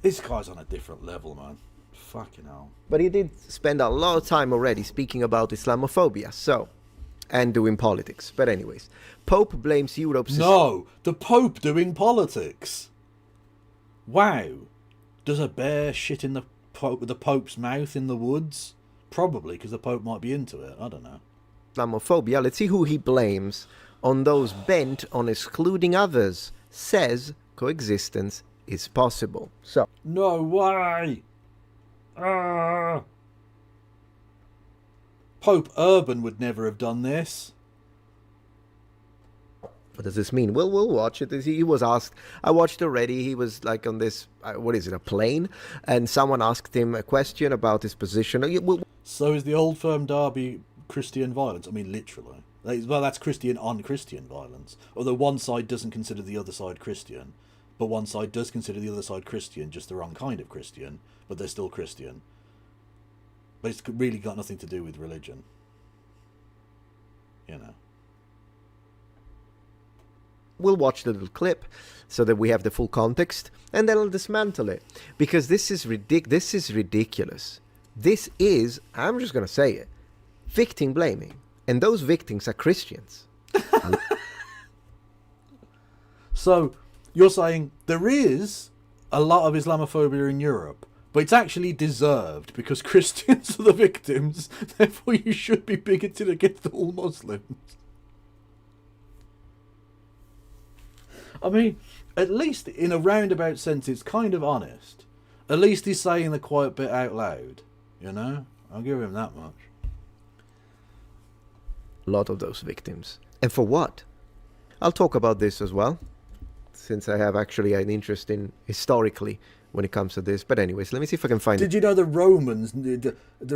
This guy's on a different level, man. Fucking hell. But he did spend a lot of time already speaking about Islamophobia, so, and doing politics. But anyways, Pope blames Europe's... No, the Pope doing politics. Wow. Does a bear shit in the Pope's mouth in the woods? Probably, because the Pope might be into it. I don't know. Islamophobia, let's see who he blames on those bent on excluding others. Says coexistence is possible. So no way. Pope Urban would never have done this. What does this mean? Well, we'll watch it. He was asked. I watched already. He was like on this, what is it, a plane? And someone asked him a question about his position. So is the Old Firm Derby Christian violence? I mean, literally. Well, that's Christian on Christian violence. Although one side doesn't consider the other side Christian. But one side does consider the other side Christian, just the wrong kind of Christian. But they're still Christian. But it's really got nothing to do with religion. You know. We'll watch the little clip so that we have the full context, and then I'll dismantle it. Because this is ridiculous. This is, I'm just going to say it, victim blaming. And those victims are Christians. So, you're saying there is a lot of Islamophobia in Europe, but it's actually deserved because Christians are the victims, therefore you should be bigoted against all Muslims. I mean, at least in a roundabout sense, it's kind of honest. At least he's saying the quiet bit out loud. You know? I'll give him that much. A lot of those victims. And for what? I'll talk about this as well, since I have actually an interest in historically when it comes to this. But anyways, let me see if I can find it. Did you know the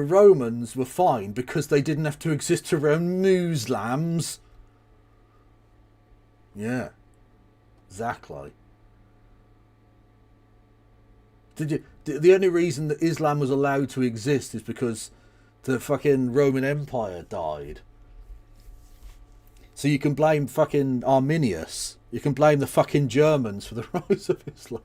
Romans were fine because they didn't have to exist around Muslims? Yeah. Exactly. The only reason that Islam was allowed to exist is because the fucking Roman Empire died. So you can blame fucking Arminius. You can blame the fucking Germans for the rise of Islam.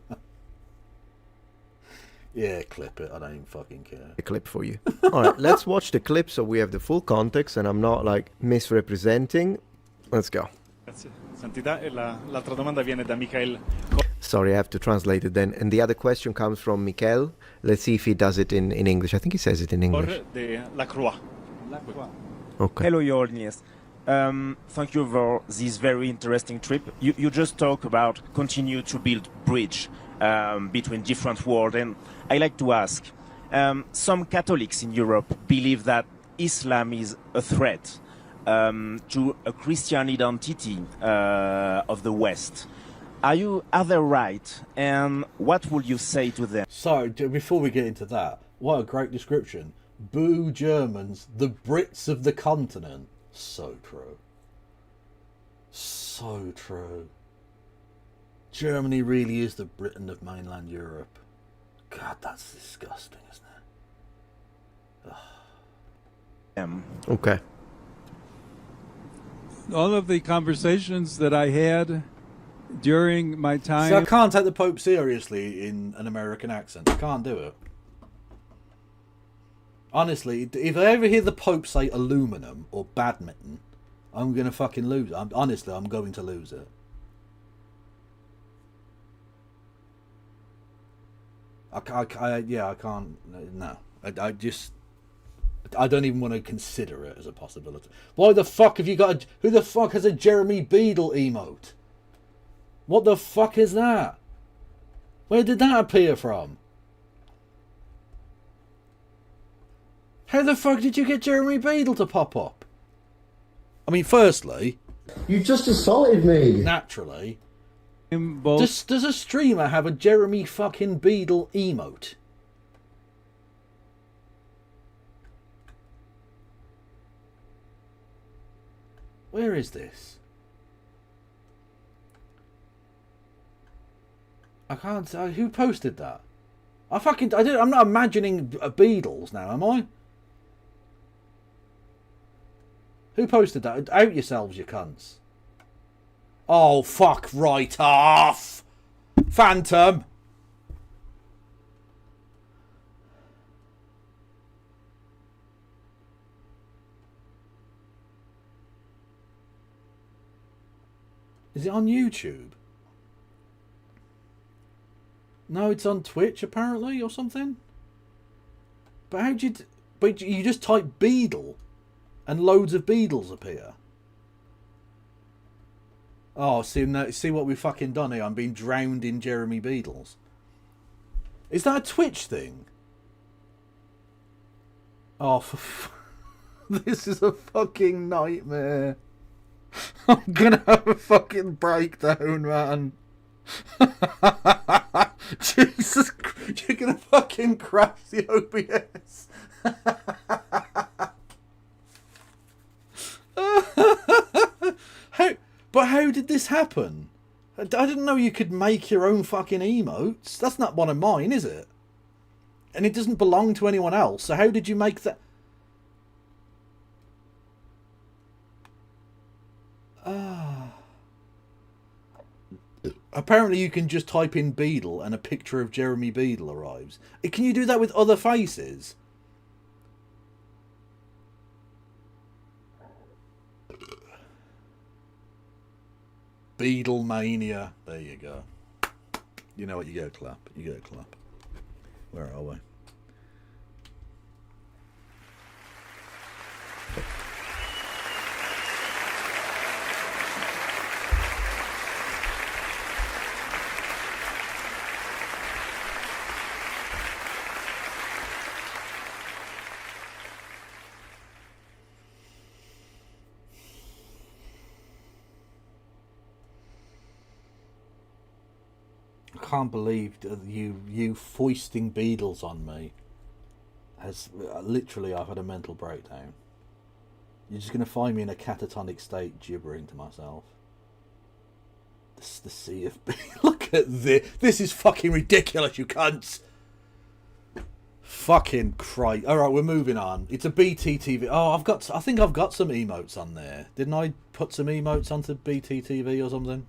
Yeah, clip it. I don't even fucking care. A clip for you. Alright, let's watch the clip so we have the full context and I'm not like misrepresenting. Let's go. Santità, l'altra domanda viene da Michael. Sorry, I have to translate it then. And the other question comes from Michael. Let's see if he does it in English. I think he says it in English. De La Croix. Okay. Hello, Your Holiness. Thank you for this very interesting trip. You just talk about continue to build bridge between different worlds. And I like to ask, some Catholics in Europe believe that Islam is a threat to a Christian identity of the West. Are they right? And what would you say to them? So, before we get into that, what a great description. Boo Germans, the Brits of the continent. So true. So true. Germany really is the Britain of mainland Europe. God, that's disgusting, isn't it? Okay. All of the conversations that I had during my time... So I can't take the Pope seriously in an American accent. I can't do it. Honestly, if I ever hear the Pope say aluminum or badminton, I'm going to fucking lose it. Honestly, I'm going to lose it. I can't. No. I don't even want to consider it as a possibility. Why the fuck have you got who the fuck has a Jeremy Beadle emote? What the fuck is that? Where did that appear from? How the fuck did you get Jeremy Beadle to pop up? I mean, firstly... You just assaulted me! Naturally. Does a streamer have a Jeremy fucking Beadle emote? Where is this? I can't... who posted that? I'm not imagining Beadles now, am I? Who posted that? Out yourselves, you cunts. Oh, fuck right off! Phantom! Is it on YouTube? No, it's on Twitch apparently, or something. But how'd you... But you just type Beadle and loads of Beadles appear. Oh, see what we've fucking done here. I'm being drowned in Jeremy Beadles. Is that a Twitch thing? Oh, this is a fucking nightmare. I'm gonna have a fucking breakdown, man. Jesus, you're gonna fucking crash the OBS. How did this happen? I didn't know you could make your own fucking emotes. That's not one of mine, is it? And it doesn't belong to anyone else. So how did you make that? Apparently you can just type in Beadle and a picture of Jeremy Beadle arrives. Can you do that with other faces? Beatlemania. There you go. You know what? You go clap. You go clap. Where are we? I can't believe you foisting Beatles on me has literally, I've had a mental breakdown. You're just going to find me in a catatonic state gibbering to myself. This is the sea of Beatles. Look at this. This is fucking ridiculous, you cunts. Fucking Christ. Alright, we're moving on. It's a BTTV. Oh, I think I've got some emotes on there. Didn't I put some emotes onto BTTV or something?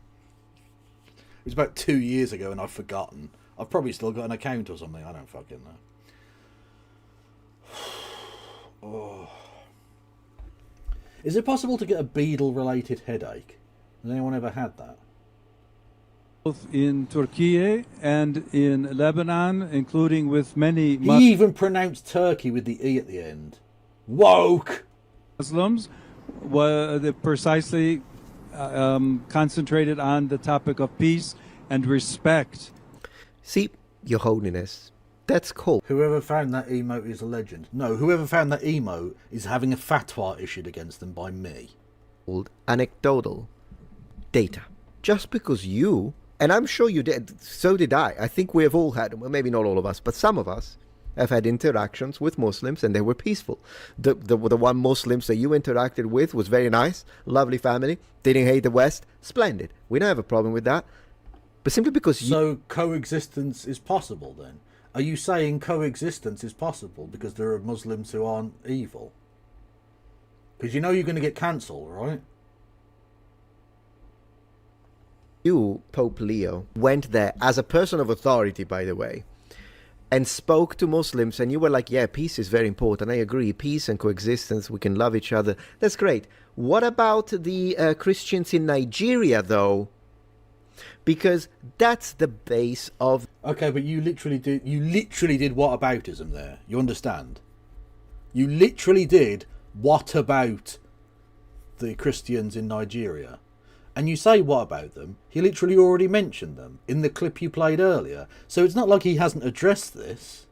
It was about 2 years ago and I've forgotten. I've probably still got an account or something. I don't fucking know. Oh. Is it possible to get a Beadle-related headache? Has anyone ever had that? Both in Turkey and in Lebanon, including with many He even pronounced Turkey with the E at the end. Woke! Muslims were precisely concentrated on the topic of peace and respect. See, Your Holiness, that's cool. Whoever found that emote is a legend. No, whoever found that emote is having a fatwa issued against them by me. Anecdotal data. Just because you, and I'm sure you did, so did I think we have all had, well, maybe not all of us, but some of us have had interactions with Muslims and they were peaceful. The one Muslims that you interacted with was very nice, lovely family, didn't hate the West, splendid. We don't have a problem with that. But simply because So coexistence is possible then? Are you saying coexistence is possible because there are Muslims who aren't evil? Because you know you're going to get cancelled, right? You, Pope Leo, went there as a person of authority, by the way, and spoke to Muslims, and you were like, yeah, peace is very important. I agree. Peace and coexistence, we can love each other. That's great. What about the Christians in Nigeria, though? Because that's the base of... Okay, but you literally did whataboutism there. You understand? You literally did what about the Christians in Nigeria. And you say what about them? He literally already mentioned them in the clip you played earlier. So it's not like he hasn't addressed this.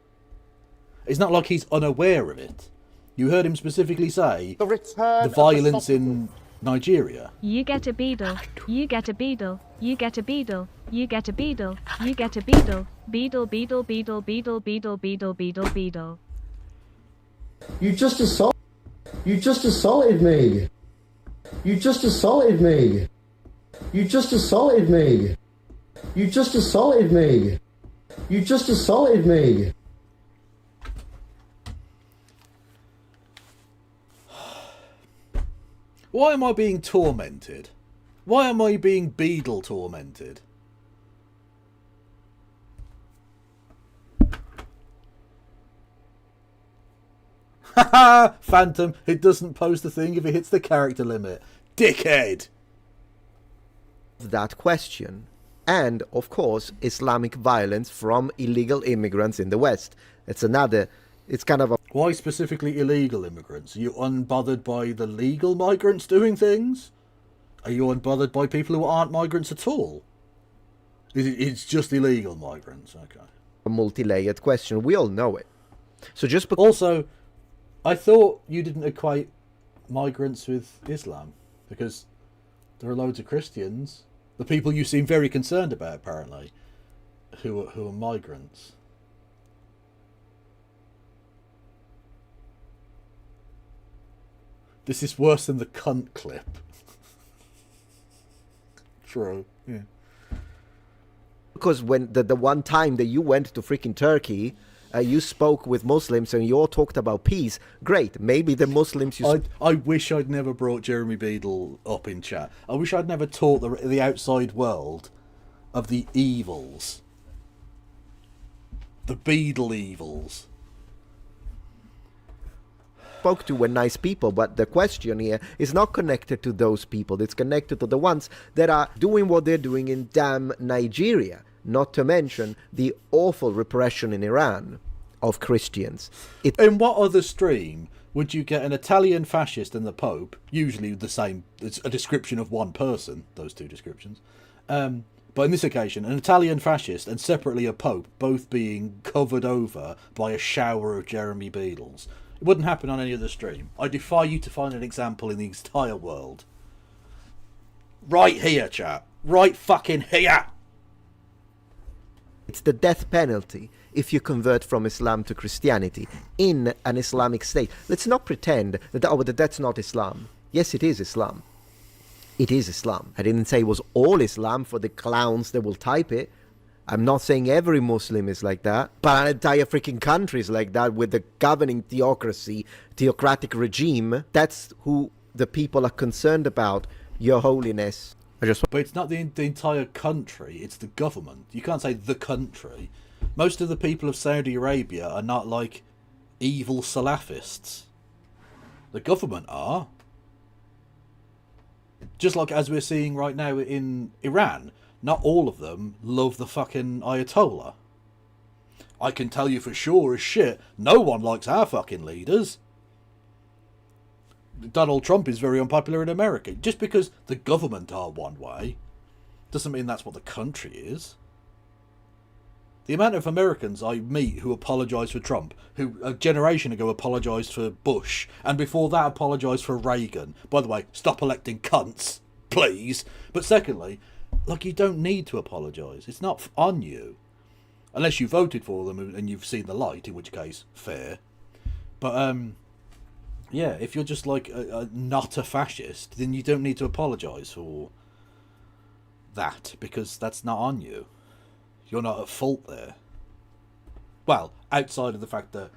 It's not like he's unaware of it. You heard him specifically say the violence in Nigeria. You get a beadle. You get a beadle. You get a beadle. You get a beadle. You get a beadle. Beadle, beadle, beadle, beadle, beadle, beadle, beadle, beadle. You just assaulted me. You just assaulted me. You just assaulted me. You just assaulted me. You just assaulted me. You just assaulted me. Why am I being tormented? Why am I being Beadle tormented? Haha! Phantom, it doesn't post a thing if it hits the character limit. Dickhead! That question. And, of course, Islamic violence from illegal immigrants in the West. It's another... It's kind of a... Why specifically illegal immigrants? Are you unbothered by the legal migrants doing things? Are you unbothered by people who aren't migrants at all? It's just illegal migrants, okay. A multi-layered question. We all know it. So just... Also, I thought you didn't equate migrants with Islam, because there are loads of Christians, the people you seem very concerned about apparently, who are migrants. This is worse than the cunt clip. True, yeah. Because when the one time that you went to freaking Turkey, you spoke with Muslims and you all talked about peace. Great, maybe the Muslims I wish I'd never brought Jeremy Beadle up in chat. I wish I'd never taught the outside world of the evils. The Beadle evils. spoke to were nice people, but the question here is not connected to those people. It's connected to the ones that are doing what they're doing in damn Nigeria, not to mention the awful repression in Iran of Christians. In what other stream would you get an Italian fascist and the Pope, usually the same, it's a description of one person, those two descriptions, but in this occasion, an Italian fascist and separately a Pope, both being covered over by a shower of Jeremy Beadles? It wouldn't happen on any other stream. I defy you to find an example in the entire world. Right here, chat. Right fucking here. It's the death penalty if you convert from Islam to Christianity in an Islamic state. Let's not pretend that that's not Islam. Yes, it is Islam. It is Islam. I didn't say it was all Islam for the clowns that will type it. I'm not saying every Muslim is like that, but an entire freaking country is like that with the governing theocratic regime. That's who the people are concerned about, Your Holiness. But it's not the entire country, it's the government. You can't say the country. Most of the people of Saudi Arabia are not like evil Salafists. The government are. Just like as we're seeing right now in Iran. Not all of them love the fucking Ayatollah. I can tell you for sure as shit, no one likes our fucking leaders. Donald Trump is very unpopular in America. Just because the government are one way, doesn't mean that's what the country is. The amount of Americans I meet who apologise for Trump, who a generation ago apologised for Bush, and before that apologised for Reagan. By the way, stop electing cunts, please. But secondly, like, you don't need to apologise. It's not on you. Unless you voted for them and you've seen the light, in which case, fair. But, yeah, if you're just, like, not a fascist, then you don't need to apologise for that, because that's not on you. You're not at fault there. Well, outside of the fact that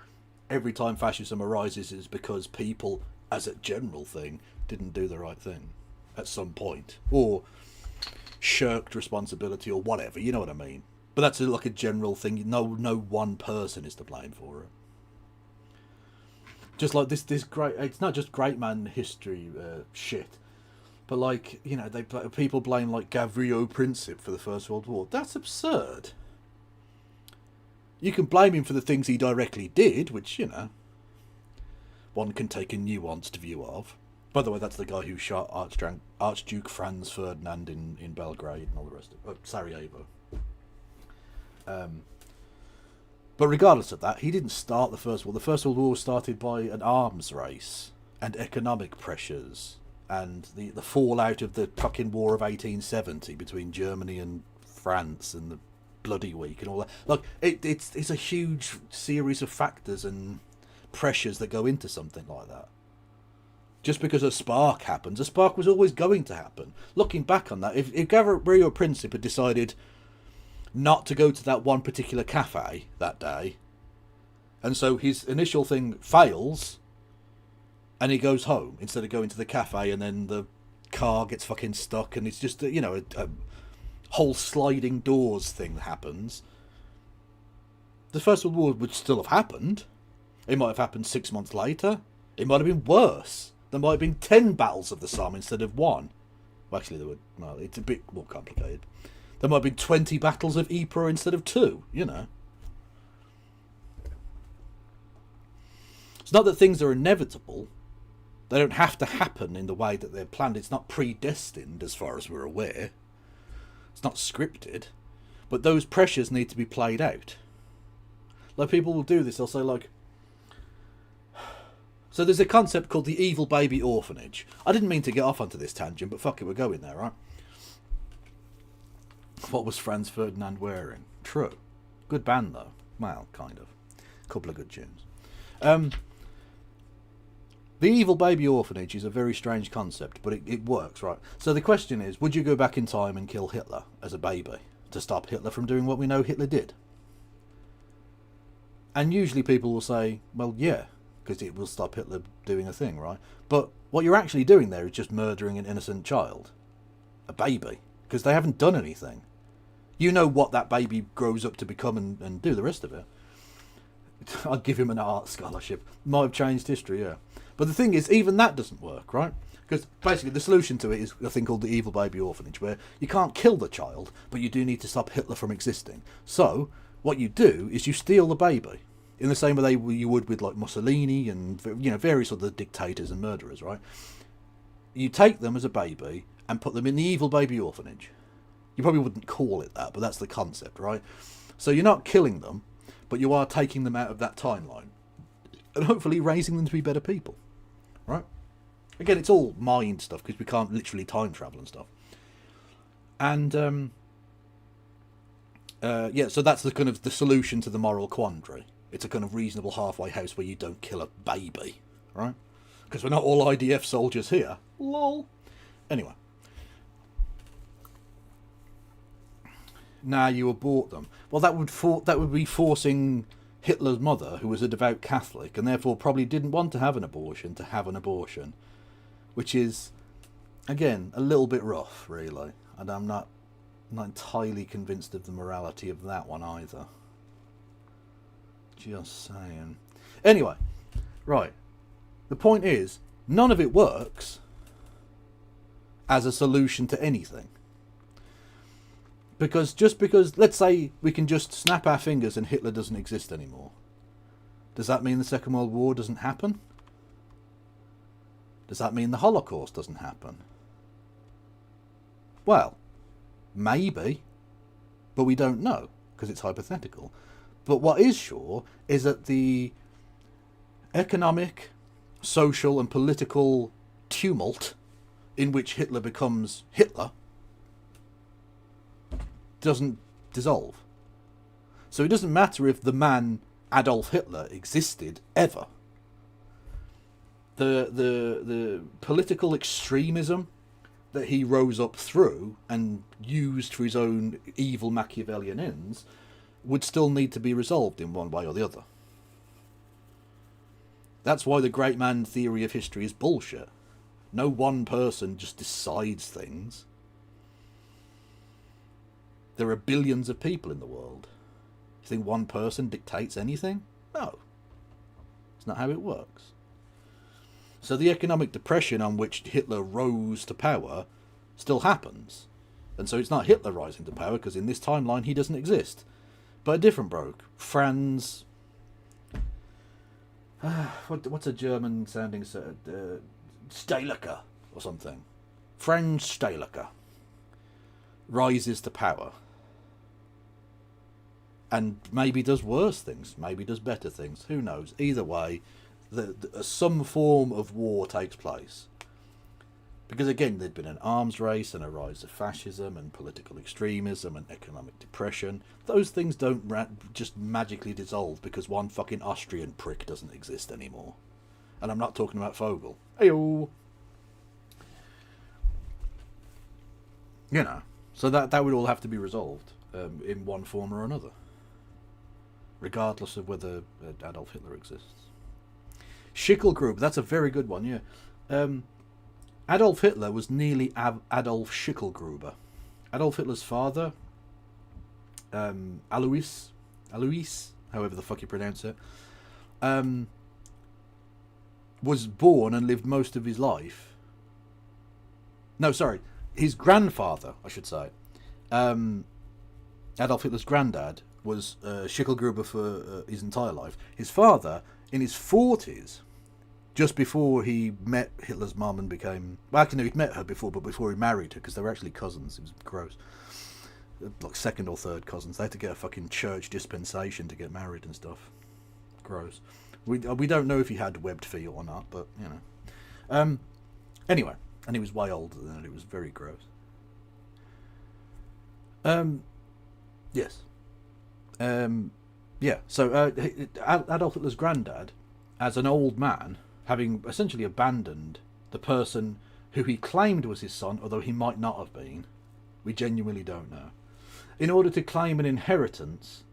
every time fascism arises is because people, as a general thing, didn't do the right thing at some point. Or shirked responsibility or whatever, you know what I mean. But that's like a general thing. No one person is to blame for it. Just like this great, it's not just great man history shit, but like, you know, people blame like Gavrilo Princip for the First World War. That's absurd. You can blame him for the things he directly did, which, you know, one can take a nuanced view of. By the way, that's the guy who shot Archduke Franz Ferdinand in Belgrade and all the rest of it. Sarajevo. But regardless of that, he didn't start the First World War. The First World War was started by an arms race and economic pressures and the fallout of the fucking War of 1870 between Germany and France and the Bloody Week and all that. Like, it's a huge series of factors and pressures that go into something like that. Just because a spark happens, a spark was always going to happen. Looking back on that, if Gavrilo Princip had decided not to go to that one particular cafe that day, and so his initial thing fails, and he goes home instead of going to the cafe, and then the car gets fucking stuck, and it's just, you know, a whole sliding doors thing happens, the First World War would still have happened. It might have happened 6 months later. It might have been worse. There might have been 10 battles of the Somme instead of one. Well, actually, well, it's a bit more complicated. There might have been 20 battles of Ypres instead of 2, you know. It's not that things are inevitable. They don't have to happen in the way that they're planned. It's not predestined, as far as we're aware. It's not scripted. But those pressures need to be played out. Like, people will do this. They'll say, like, So there's a concept called the evil baby orphanage. I didn't mean to get off onto this tangent, but fuck it, we're going there, right? What was Franz Ferdinand wearing? True. Good band, though. Well, kind of. Couple of good tunes. The evil baby orphanage is a very strange concept, but it works, right? So the question is, would you go back in time and kill Hitler as a baby to stop Hitler from doing what we know Hitler did? And usually people will say, well, yeah, because it will stop Hitler doing a thing, right? But what you're actually doing there is just murdering an innocent child. A baby. Because they haven't done anything. You know what that baby grows up to become and do the rest of it. I'd give him an art scholarship. Might have changed history, yeah. But the thing is, even that doesn't work, right? Because basically the solution to it is a thing called the evil baby orphanage, where you can't kill the child, but you do need to stop Hitler from existing. So, what you do is you steal the baby. In the same way you would with like Mussolini and various other dictators and murderers, right? You take them as a baby and put them in the evil baby orphanage. You probably wouldn't call it that, but that's the concept, right? So you're not killing them, but you are taking them out of that timeline and hopefully raising them to be better people, right? Again, it's all mind stuff because we can't literally time travel and stuff. And yeah, so that's the kind of the solution to the moral quandary. It's a kind of reasonable halfway house where you don't kill a baby, right? Because we're not all IDF soldiers here. Lol. Anyway. Now you abort them. Well, that would be forcing Hitler's mother, who was a devout Catholic, and therefore probably didn't want to have an abortion, which is, again, a little bit rough, really. And I'm not entirely convinced of the morality of that one either. Just saying. Anyway, right. The point is, none of it works as a solution to anything. Because let's say we can just snap our fingers and Hitler doesn't exist anymore. Does that mean the Second World War doesn't happen? Does that mean the Holocaust doesn't happen? Well, maybe, but we don't know, because it's hypothetical. But what is sure is that the economic, social and political tumult in which Hitler becomes Hitler doesn't dissolve. So it doesn't matter if the man Adolf Hitler existed ever. The political extremism that he rose up through and used for his own evil Machiavellian ends would still need to be resolved in one way or the other. That's why the great man theory of history is bullshit. No one person just decides things. There are billions of people in the world. You think one person dictates anything? No. It's not how it works. So the economic depression on which Hitler rose to power still happens. And so it's not Hitler rising to power, because in this timeline he doesn't exist. But a different bloke, Franz... what's a German sounding... Steilacher or something. Franz Steilacher rises to power. And maybe does worse things, maybe does better things, who knows. Either way, some form of war takes place. Because again, there'd been an arms race and a rise of fascism and political extremism and economic depression. Those things don't just magically dissolve because one fucking Austrian prick doesn't exist anymore. And I'm not talking about Vogel. Ayo! You know, so that would all have to be resolved in one form or another. Regardless of whether Adolf Hitler exists. Schicklgruber, that's a very good one, yeah. Adolf Hitler was nearly Adolf Schicklgruber. Adolf Hitler's father, Alois, however the fuck you pronounce it, was born and lived most of his life. No, sorry, his grandfather, I should say. Adolf Hitler's granddad was Schicklgruber for his entire life. His father, in his 40s, just before he met Hitler's mum and became... Well, actually, no, he'd met her before, but before he married her, because they were actually cousins. It was gross. Like second or third cousins. They had to get a fucking church dispensation to get married and stuff. Gross. We don't know if he had webbed feet or not, but you know. Anyway, and he was way older than it. It was very gross. Yes. Yeah. So Adolf Hitler's granddad, as an old man, having essentially abandoned the person who he claimed was his son, although he might not have been, we genuinely don't know, in order to claim an inheritance,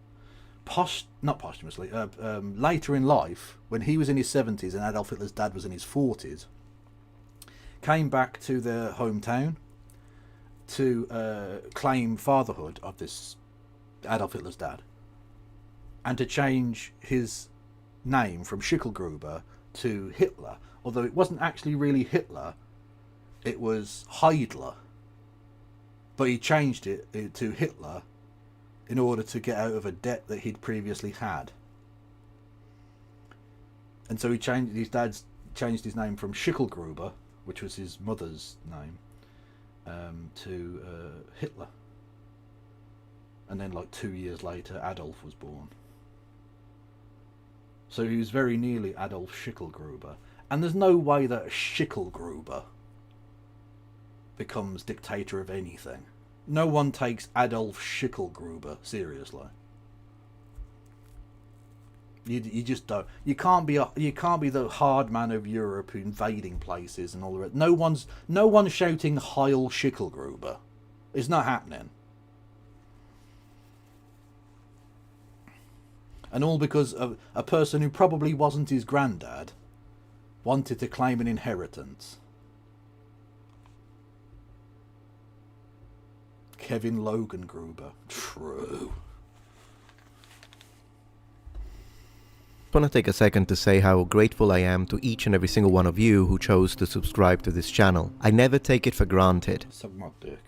not posthumously, later in life, when he was in his 70s and Adolf Hitler's dad was in his 40s, came back to their hometown to claim fatherhood of this Adolf Hitler's dad, and to change his name from Schicklgruber to Hitler, although it wasn't actually really Hitler, it was Heidler, but he changed it to Hitler in order to get out of a debt that he'd previously had. And so his dad changed his name from Schicklgruber, which was his mother's name, to Hitler. And then like 2 years later, Adolf was born. So he was very nearly Adolf Schicklgruber. And there's no way that Schicklgruber becomes dictator of anything. No one takes Adolf Schicklgruber seriously. You just don't. You can't be the hard man of Europe invading places and all the rest. No one's shouting Heil Schicklgruber. It's not happening. And all because of a person who probably wasn't his granddad wanted to claim an inheritance. Kevin Logan Gruber. True. I want to take a second to say how grateful I am to each and every single one of you who chose to subscribe to this channel. I never take it for granted. Suck my dick.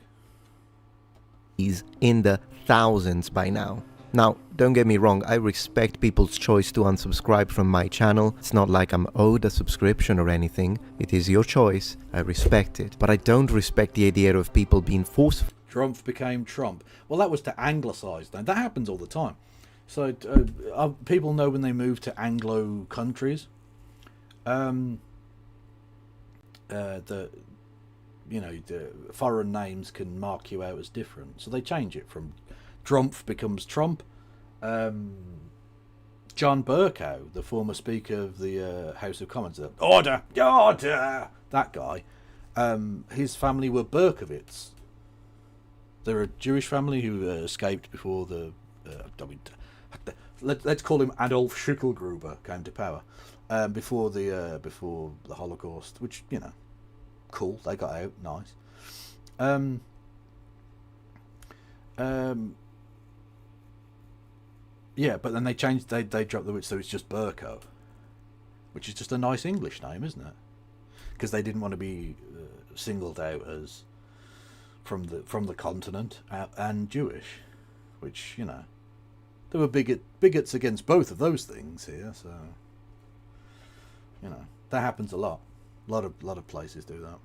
He's in the thousands by now. Now, don't get me wrong, I respect people's choice to unsubscribe from my channel. It's not like I'm owed a subscription or anything. It is your choice. I respect it. But I don't respect the idea of people being forced. Trump became Trump. Well, that was to anglicize. That happens all the time. So people know when they move to Anglo countries, the foreign names can mark you out as different. So they change it from Drumpf becomes Trump. John Bercow, the former Speaker of the House of Commons, order, that guy, his family were Berkowitz. They're a Jewish family who escaped before the let's call him Adolf Schicklgruber came to power, before the Holocaust, which, you know, cool, they got out, nice. Yeah, but then they changed, they dropped the witch, so it's just Bercow, which is just a nice English name, isn't it? Because they didn't want to be singled out as from the continent and Jewish, which, you know, there were bigots against both of those things here, so, you know, that happens a lot. A lot of places do that.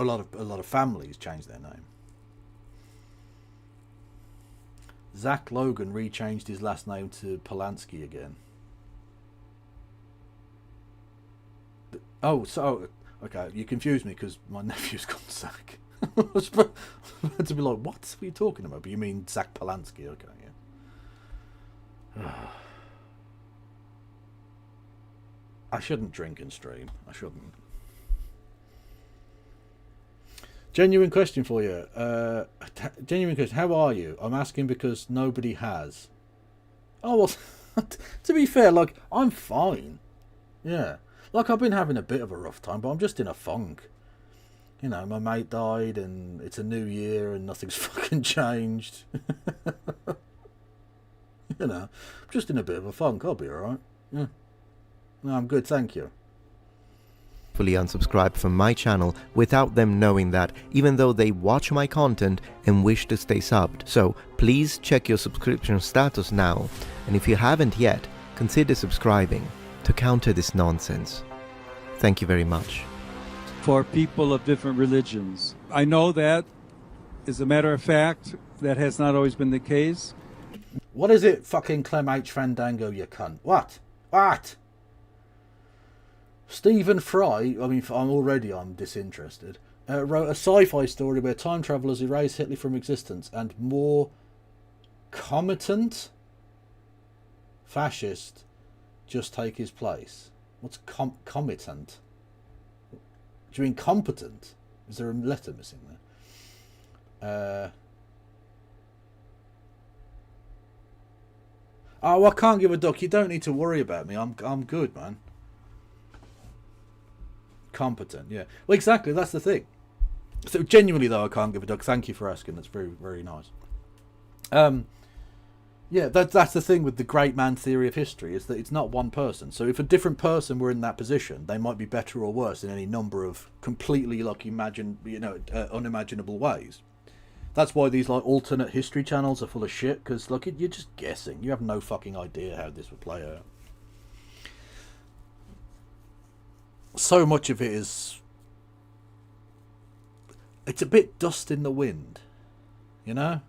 A lot of families change their name. Zach Logan rechanged his last name to Polanski again. Oh, so okay, you confused me because my nephew's called Zach. I was about to be like, what are you talking about? But you mean Zach Polanski? Okay, yeah. I shouldn't drink and stream. I shouldn't. Genuine question for you. Genuine question. How are you? I'm asking because nobody has. Oh, well, to be fair, like, I'm fine. Yeah. Like, I've been having a bit of a rough time, but I'm just in a funk. You know, my mate died and it's a new year and nothing's fucking changed. You know, I'm just in a bit of a funk. I'll be alright. Yeah. No, I'm good, thank you. Fully unsubscribe from my channel without them knowing that, even though they watch my content and wish to stay subbed. So please check your subscription status now, and if you haven't yet, consider subscribing to counter this nonsense. Thank you very much. For people of different religions. I know that, as a matter of fact, that has not always been the case. What is it, fucking Clem H. Fandango, you cunt? What? What? Stephen Fry, I'm disinterested, wrote a sci-fi story where time travelers erase Hitler from existence and more competent fascist just take his place. What's competent? Do you mean competent? Is there a letter missing there? Oh, I can't give a duck. You don't need to worry about me. I'm good, man. Competent, yeah. Well, exactly. That's the thing. So genuinely, though, I can't give a duck. Thank you for asking. That's very, very nice. Yeah, that's the thing with the great man theory of history, is that it's not one person. So if a different person were in that position, they might be better or worse in any number of completely unimaginable ways. That's why these like alternate history channels are full of shit, because look, you're just guessing. You have no fucking idea how this would play out. So much of it is, it's a bit dust in the wind, you know.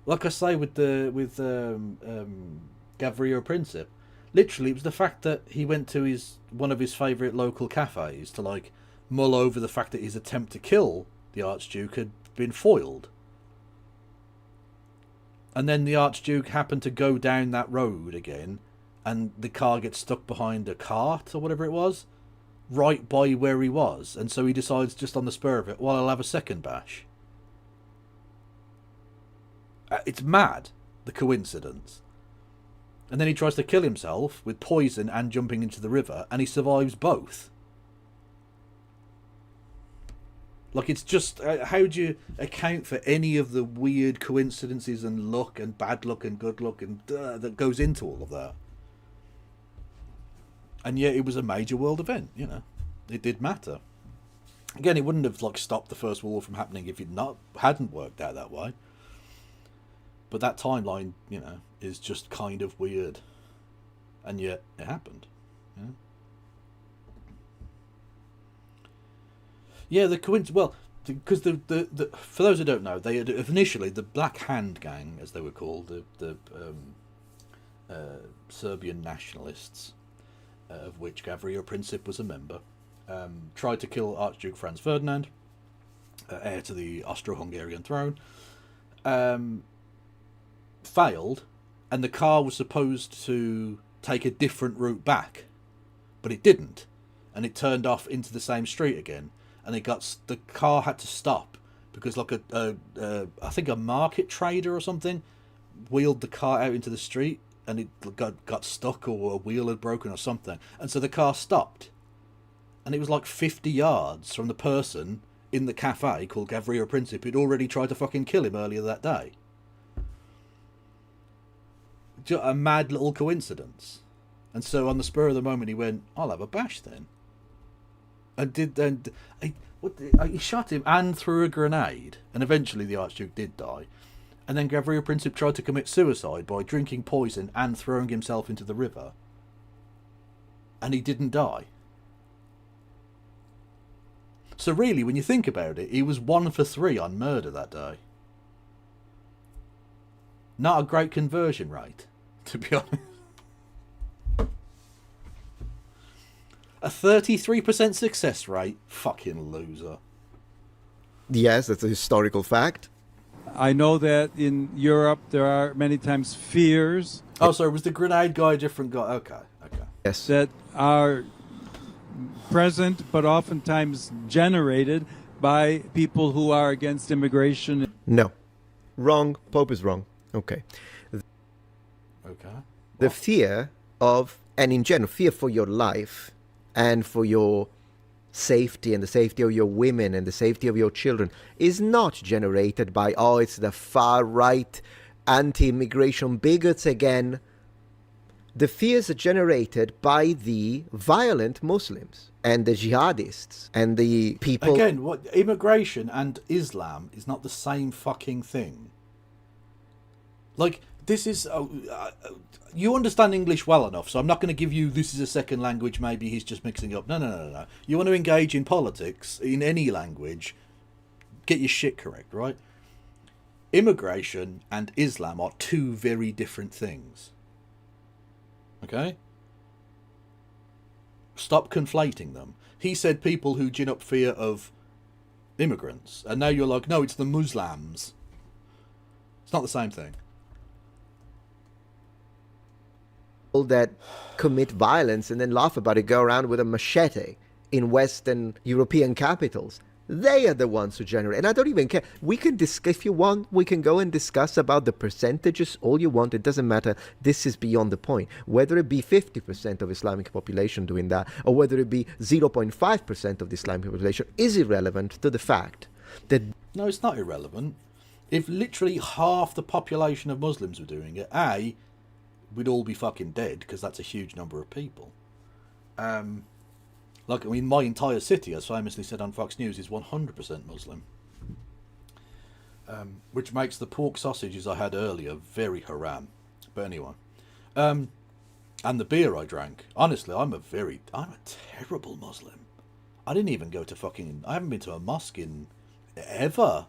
Like I say with Gavrilo Princip, literally it was the fact that he went to one of his favourite local cafes to like mull over the fact that his attempt to kill the Archduke had been foiled. And then the Archduke happened to go down that road again, and the car gets stuck behind a cart or whatever it was, right by where he was. And so he decides just on the spur of it, well, I'll have a second bash. It's mad, the coincidence. And then he tries to kill himself with poison and jumping into the river, and he survives both. Like, it's just, how do you account for any of the weird coincidences and luck and bad luck and good luck and that goes into all of that? And yet it was a major world event, you know. It did matter. Again, it wouldn't have like stopped the First World War from happening if it hadn't worked out that way. But that timeline, you know, is just kind of weird. And yet it happened. Yeah, the coincidence. Well, because the for those who don't know, they had initially the Black Hand Gang, as they were called, the Serbian nationalists, of which Gavrilo Princip was a member, tried to kill Archduke Franz Ferdinand, heir to the Austro-Hungarian throne. Failed, and the car was supposed to take a different route back, but it didn't, and it turned off into the same street again. And the car had to stop because like I think a market trader or something wheeled the car out into the street, and it got stuck, or a wheel had broken or something, and so the car stopped, and it was like 50 yards from the person in the cafe called Gavrilo Princip who'd already tried to fucking kill him earlier that day. Just a mad little coincidence. And so on the spur of the moment he went, I'll have a bash then. He shot him and threw a grenade, and eventually the Archduke did die. And then Gavrilo Princip tried to commit suicide by drinking poison and throwing himself into the river, and he didn't die. So really, when you think about it, he was 1 for 3 on murder that day. Not a great conversion rate, to be honest. A 33% success rate? Fucking loser. Yes, that's a historical fact. I know that in Europe there are many times fears. Oh, sorry, was the grenade guy a different guy? Okay. Yes. That are present but oftentimes generated by people who are against immigration. No. Wrong. Pope is wrong. Okay. Okay. The fear of, and in general, fear for your life and for your safety and the safety of your women and the safety of your children is not generated by, oh, it's the far-right anti-immigration bigots again. The fears are generated by the violent Muslims and the jihadists and the people... Again, what immigration and Islam is not the same fucking thing. Like, this is... you understand English well enough, so I'm not going to give you this is a second language, maybe he's just mixing up. No. You want to engage in politics, in any language, get your shit correct, right? Immigration and Islam are two very different things. Okay? Stop conflating them. He said people who gin up fear of immigrants, and now you're like, no, it's the Muslims. It's not the same thing. That commit violence and then laugh about it, go around with a machete in Western European capitals. They are the ones who generate. And I don't even care. We can discuss, if you want, we can go and discuss about the percentages all you want. It doesn't matter. This is beyond the point. Whether it be 50% of Islamic population doing that, or whether it be 0.5% of the Islamic population, is irrelevant to the fact that... No, it's not irrelevant. If literally half the population of Muslims were doing it, A, we'd all be fucking dead, because that's a huge number of people. Like, I mean, my entire city, as famously said on Fox News, is 100% Muslim. Which makes the pork sausages I had earlier very haram. But anyway. And the beer I drank. Honestly, I'm a terrible Muslim. I didn't even go to I haven't been to a mosque in ever.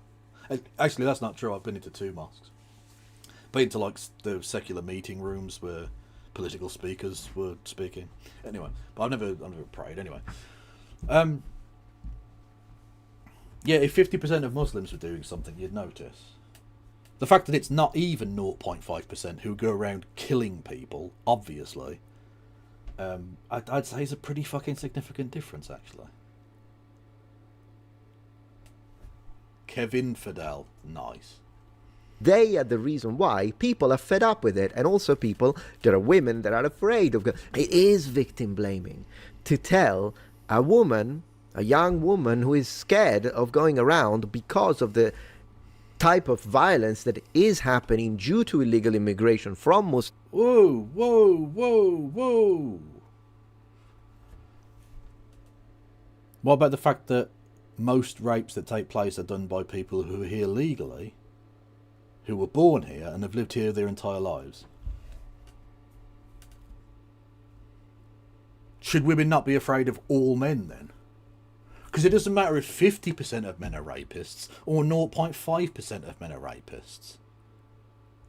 Actually, that's not true. I've been into 2 mosques. Been to, like, the secular meeting rooms where political speakers were speaking. Anyway, but I've never prayed. Anyway, yeah, if 50% of Muslims were doing something, you'd notice. The fact that it's not even 0.5% who go around killing people, obviously, I'd say is a pretty fucking significant difference, actually. Kevin Fidel, nice. They are the reason why people are fed up with it, and also people, there are women that are afraid of... It is victim blaming to tell a woman, a young woman who is scared of going around because of the type of violence that is happening due to illegal immigration from Muslims. Whoa, whoa, whoa, whoa. What about the fact that most rapes that take place are done by people who are here legally, who were born here and have lived here their entire lives? Should women not be afraid of all men then? Because it doesn't matter if 50% of men are rapists or 0.5% of men are rapists.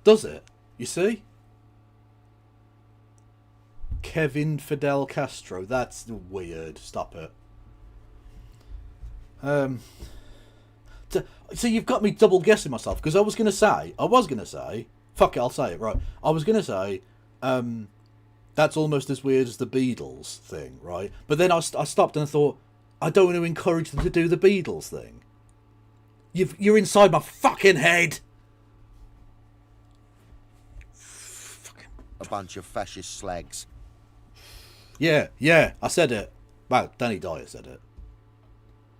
Does it? You see? Kevin Fidel Castro. That's weird. Stop it. So you've got me double guessing myself, because I was going to say, fuck it, I'll say it, right. I was going to say, that's almost as weird as the Beatles thing, right? But then I stopped and I thought, I don't want to encourage them to do the Beatles thing. You're inside my fucking head. A bunch of fascist slags. Yeah, I said it. Well, Danny Dyer said it.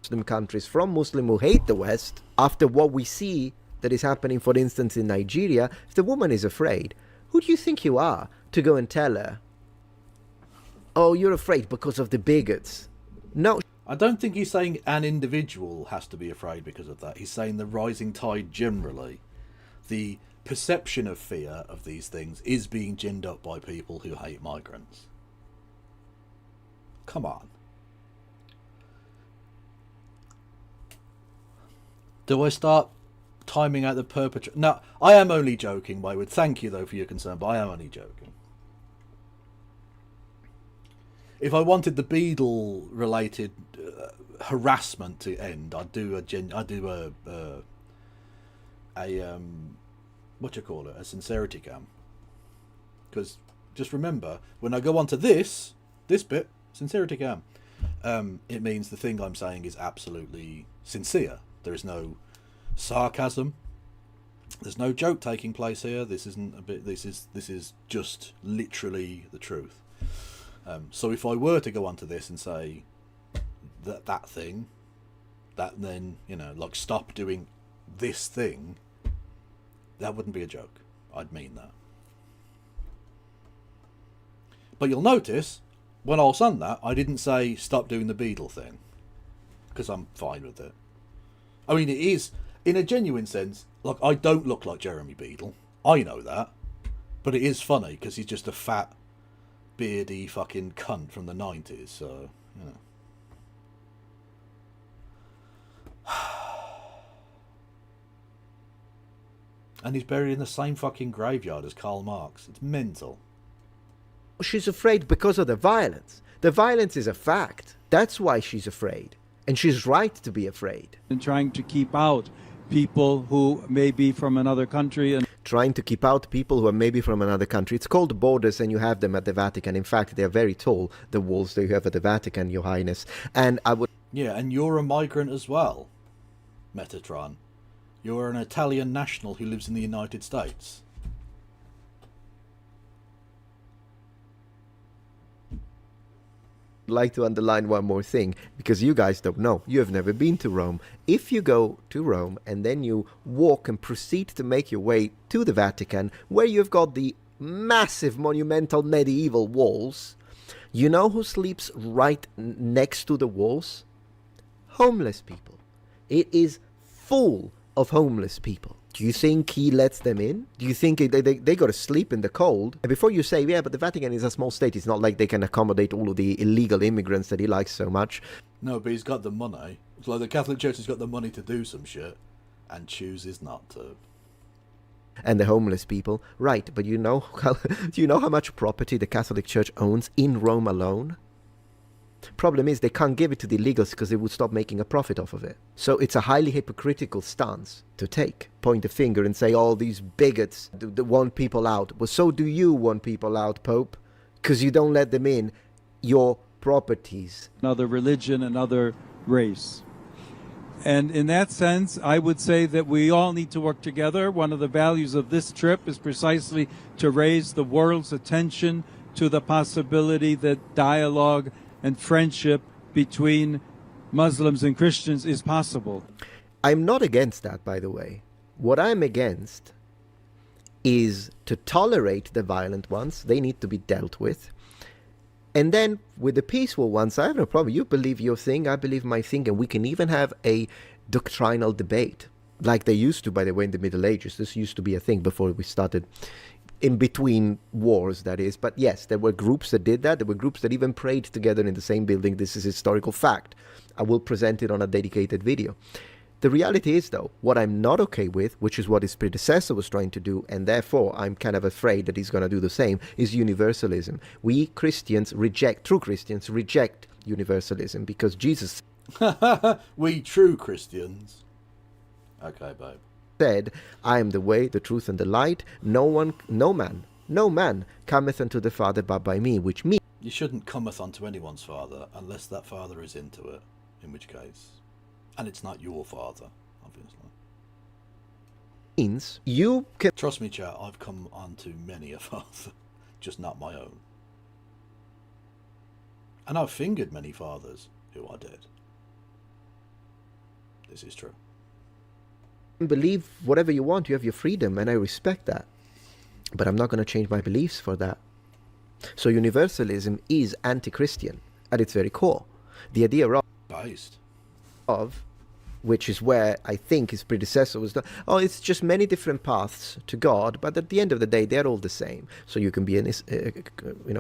Muslim countries from Muslim who hate the West, after what we see that is happening, for instance, in Nigeria, if the woman is afraid, who do you think you are to go and tell her, oh, you're afraid because of the bigots? No. I don't think he's saying an individual has to be afraid because of that. He's saying the rising tide generally. The perception of fear of these things is being ginned up by people who hate migrants. Come on. Do I start timing out the perpetrator? No, I am only joking, Wayward. Thank you, though, for your concern, but I am only joking. If I wanted the Beadle-related harassment to end, I'd do a sincerity cam. Because just remember, when I go onto this bit, sincerity cam, it means the thing I'm saying is absolutely sincere. There is no sarcasm. There's no joke taking place here. This isn't a bit. This is just literally the truth. So if I were to go onto this and say that thing, that then, you know, like, stop doing this thing, that wouldn't be a joke. I'd mean that. But you'll notice when I was on that, I didn't say stop doing the Beadle thing, because I'm fine with it. I mean, it is, in a genuine sense, like, I don't look like Jeremy Beadle. I know that. But it is funny, because he's just a fat, beardy fucking cunt from the 90s, so, you know. And he's buried in the same fucking graveyard as Karl Marx. It's mental. She's afraid because of the violence. The violence is a fact. That's why she's afraid. And she's right to be afraid. And trying to keep out people who may be from another country. And trying to keep out people who are maybe from another country. It's called borders, and you have them at the Vatican. In fact, they're very tall, the walls that you have at the Vatican, Your Highness. And I would... Yeah, and you're a migrant as well, Metatron. You're an Italian national who lives in the United States. Like to underline one more thing, because you guys don't know. You have never been to Rome. If you go to Rome and then you walk and proceed to make your way to the Vatican, where you've got the massive monumental medieval walls, you know who sleeps right next to the walls? Homeless people. It is full of homeless people. Do you think he lets them in? Do you think they got to sleep in the cold? And before you say, yeah, but the Vatican is a small state, it's not like they can accommodate all of the illegal immigrants that he likes so much. No, but he's got the money. It's like the Catholic Church has got the money to do some shit and chooses not to. And the homeless people, right, but do you know how much property the Catholic Church owns in Rome alone? Problem is, they can't give it to the illegals because they would stop making a profit off of it. So it's a highly hypocritical stance to take. Point a finger and say, all these bigots that want people out. Well, so do you want people out, Pope, because you don't let them in your properties. Another religion, another race. And in that sense, I would say that we all need to work together. One of the values of this trip is precisely to raise the world's attention to the possibility that dialogue and friendship between Muslims and Christians is possible. I'm not against that, by the way. What I'm against is to tolerate the violent ones. They need to be dealt with. And then with the peaceful ones, I have no problem. You believe your thing, I believe my thing, and we can even have a doctrinal debate. Like they used to, by the way, in the Middle Ages. This used to be a thing before we started in between wars, that is. But yes, there were groups that did that. There were groups that even prayed together in the same building. This is historical fact. I will present it on a dedicated video. The reality is, though, what I'm not okay with, which is what his predecessor was trying to do, and therefore I'm kind of afraid that he's going to do the same, is universalism. We Christians reject, true Christians reject universalism because Jesus... We true Christians. Okay, babe. Said, I am the way, the truth, and the light. No man cometh unto the Father but by me, which means... You shouldn't cometh unto anyone's father unless that father is into it, in which case... And it's not your father, obviously. Means you can... Trust me, chat, I've come onto many a father, just not my own. And I've fingered many fathers who are dead. This is true. Believe whatever you want, you have your freedom, and I respect that. But I'm not going to change my beliefs for that. So universalism is anti-Christian at its very core. The idea of which is where I think his predecessor was done. Oh, it's just many different paths to God, but at the end of the day, they're all the same. So you can be an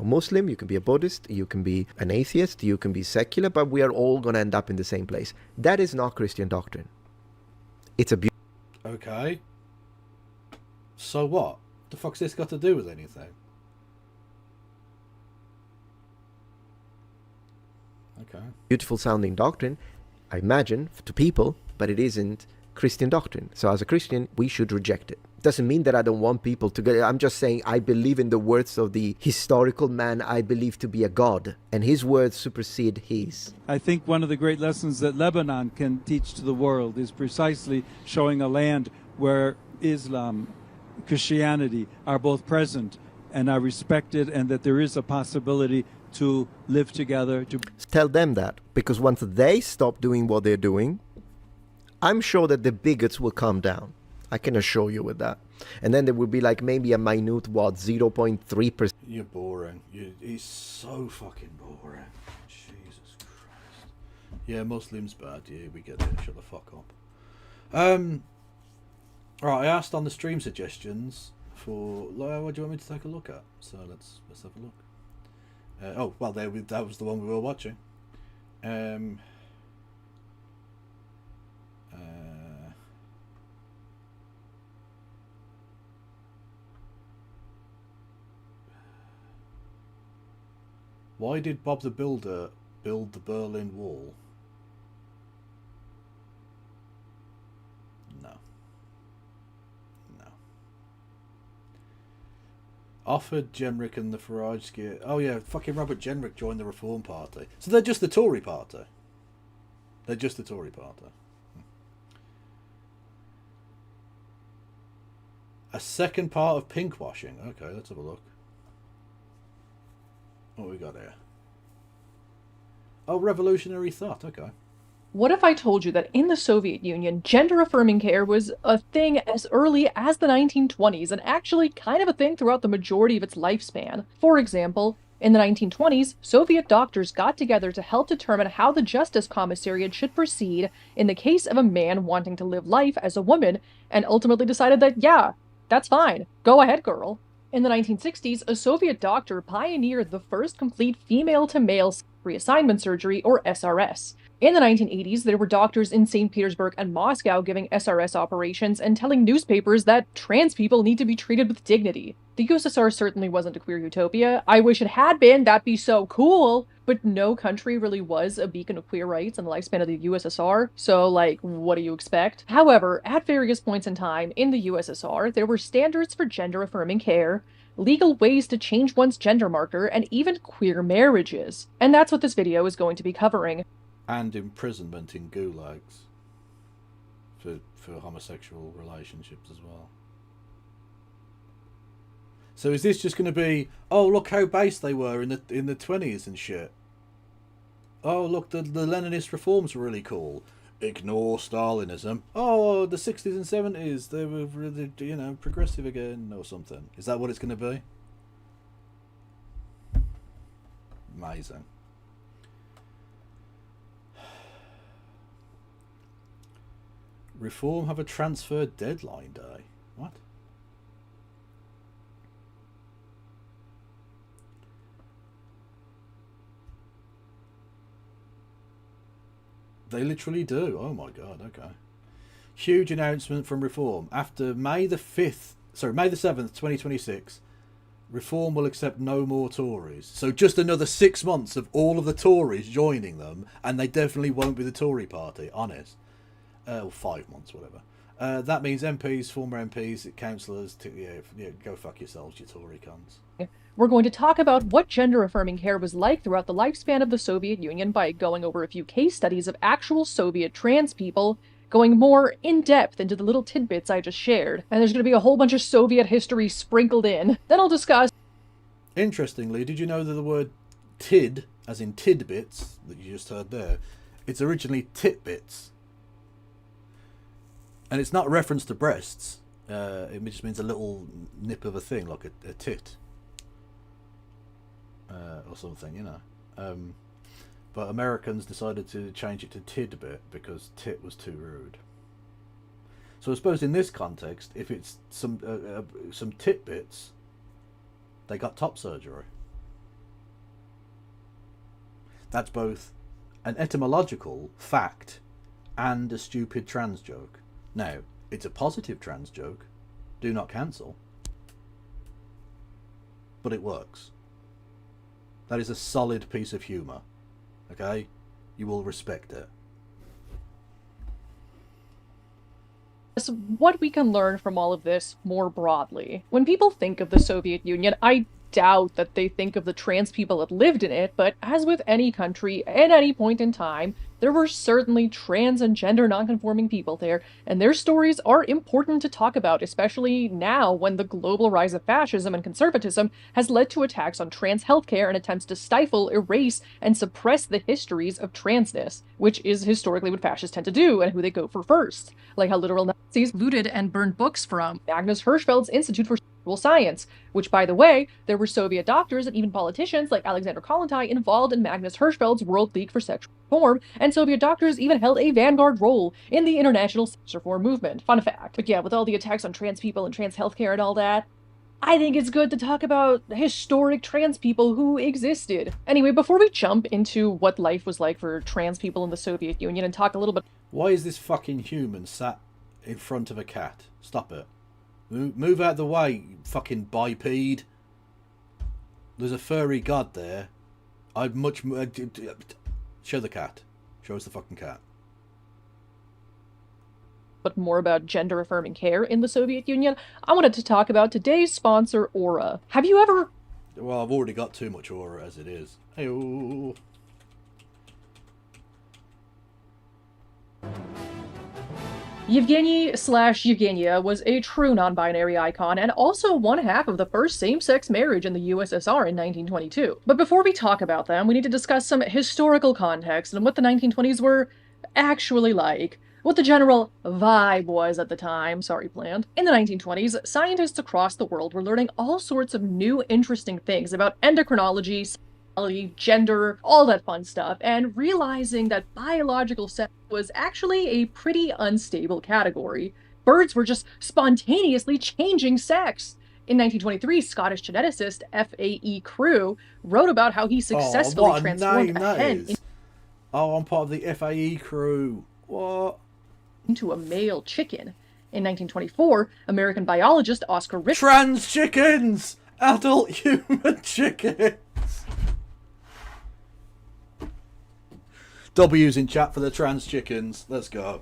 Muslim, you can be a Buddhist, you can be an atheist, you can be secular, but we are all going to end up in the same place. That is not Christian doctrine. It's a Okay. So what? The fuck's this got to do with anything? Okay. Beautiful sounding doctrine, I imagine, to people, but it isn't Christian doctrine. So as a Christian, we should reject it. Doesn't mean that I don't want people to go. I'm just saying I believe in the words of the historical man I believe to be a god, and his words supersede his. I think one of the great lessons that Lebanon can teach to the world is precisely showing a land where Islam, Christianity are both present and are respected, and that there is a possibility to live together. To tell them that, because once they stop doing what they're doing, I'm sure that the bigots will calm down. I can assure you with that. And then there will be like maybe a minute, 0.3%. You're boring. It's so fucking boring. Jesus Christ. Yeah, Muslims bad. Yeah, we get it. Shut the fuck up. Right, I asked on the stream suggestions for what do you want me to take a look at? So let's have a look. Oh, well, that was the one we were watching. Why did Bob the Builder build the Berlin Wall? No. Offered Jenrick and the Farage. Oh yeah, fucking Robert Jenrick joined the Reform Party. So they're just the Tory Party. They're just the Tory Party. A second part of pinkwashing. Okay, let's have a look. What we got here? Oh, revolutionary thought. Okay. What if I told you that in the Soviet Union, gender-affirming care was a thing as early as the 1920s and actually kind of a thing throughout the majority of its lifespan? For example, in the 1920s, Soviet doctors got together to help determine how the Justice Commissariat should proceed in the case of a man wanting to live life as a woman, and ultimately decided that, yeah, that's fine. Go ahead, girl. In the 1960s, a Soviet doctor pioneered the first complete female-to-male reassignment surgery, or SRS. In the 1980s, there were doctors in St. Petersburg and Moscow giving SRS operations and telling newspapers that trans people need to be treated with dignity. The USSR certainly wasn't a queer utopia. I wish it had been, that'd be so cool! But no country really was a beacon of queer rights in the lifespan of the USSR, so, like, what do you expect? However, at various points in time in the USSR, there were standards for gender-affirming care, legal ways to change one's gender marker, and even queer marriages. And that's what this video is going to be covering. And imprisonment in gulags for homosexual relationships as well. So is this just going to be, oh look how base they were in the 20s and shit? Oh look, the Leninist reforms were really cool. Ignore Stalinism. Oh, the 60s and 70s, they were really, you know, progressive again or something. Is that what it's going to be? Amazing. Reform have a transfer deadline day. What? They literally do. Oh my god, okay. Huge announcement from Reform. After May the 7th, 2026, Reform will accept no more Tories. So just another 6 months of all of the Tories joining them, and they definitely won't be the Tory party, honest. Or 5 months, whatever. That means MPs, former MPs, councillors, yeah, go fuck yourselves, you Tory cunts. We're going to talk about what gender-affirming care was like throughout the lifespan of the Soviet Union by going over a few case studies of actual Soviet trans people, going more in-depth into the little tidbits I just shared. And there's going to be a whole bunch of Soviet history sprinkled in. Then I'll discuss... Interestingly, did you know that the word tid, as in tidbits, that you just heard there, it's originally titbits? And it's not a reference to breasts. It just means a little nip of a thing, like a tit. Or something, you know. But Americans decided to change it to tidbit because tit was too rude. So I suppose in this context, if it's some titbits, they got top surgery. That's both an etymological fact and a stupid trans joke. Now, it's a positive trans joke. Do not cancel. But it works. That is a solid piece of humour. Okay? You will respect it. What we can learn from all of this more broadly. When people think of the Soviet Union, I doubt that they think of the trans people that lived in it, but as with any country, at any point in time, there were certainly trans and gender nonconforming people there, and their stories are important to talk about, especially now when the global rise of fascism and conservatism has led to attacks on trans healthcare and attempts to stifle, erase, and suppress the histories of transness, which is historically what fascists tend to do and who they go for first. Like how literal Nazis looted and burned books from Magnus Hirschfeld's Institute for Science, which, by the way, there were Soviet doctors and even politicians like Alexander Kollontai involved in Magnus Hirschfeld's World League for Sexual Reform, and Soviet doctors even held a vanguard role in the international sex reform movement. Fun fact. But yeah, with all the attacks on trans people and trans healthcare and all that, I think it's good to talk about historic trans people who existed. Anyway, before we jump into what life was like for trans people in the Soviet Union and talk a little bit... Why is this fucking human sat in front of a cat? Stop it. Move out the way, you fucking biped. There's a furry god there. I'd much more... Show the cat. Show us the fucking cat. But more about gender-affirming care in the Soviet Union, I wanted to talk about today's sponsor, Aura. Have you ever... Well, I've already got too much Aura as it is. Hey-oh. Yevgeny/Yevgenia was a true non-binary icon and also one half of the first same-sex marriage in the USSR in 1922. But before we talk about them, we need to discuss some historical context and what the 1920s were actually like. What the general vibe was at the time, sorry planned. In the 1920s, scientists across the world were learning all sorts of new interesting things about endocrinology, sexuality, gender, all that fun stuff, and realizing that biological sex was actually a pretty unstable category. Birds were just spontaneously changing sex. In 1923, Scottish geneticist F.A.E. Crewe wrote about how he successfully transformed a hen I'm part of the F.A.E. crew. What? Into a male chicken. In 1924, American biologist Oscar Rich... Trans chickens! Adult human chickens! W's in chat for the trans chickens. Let's go.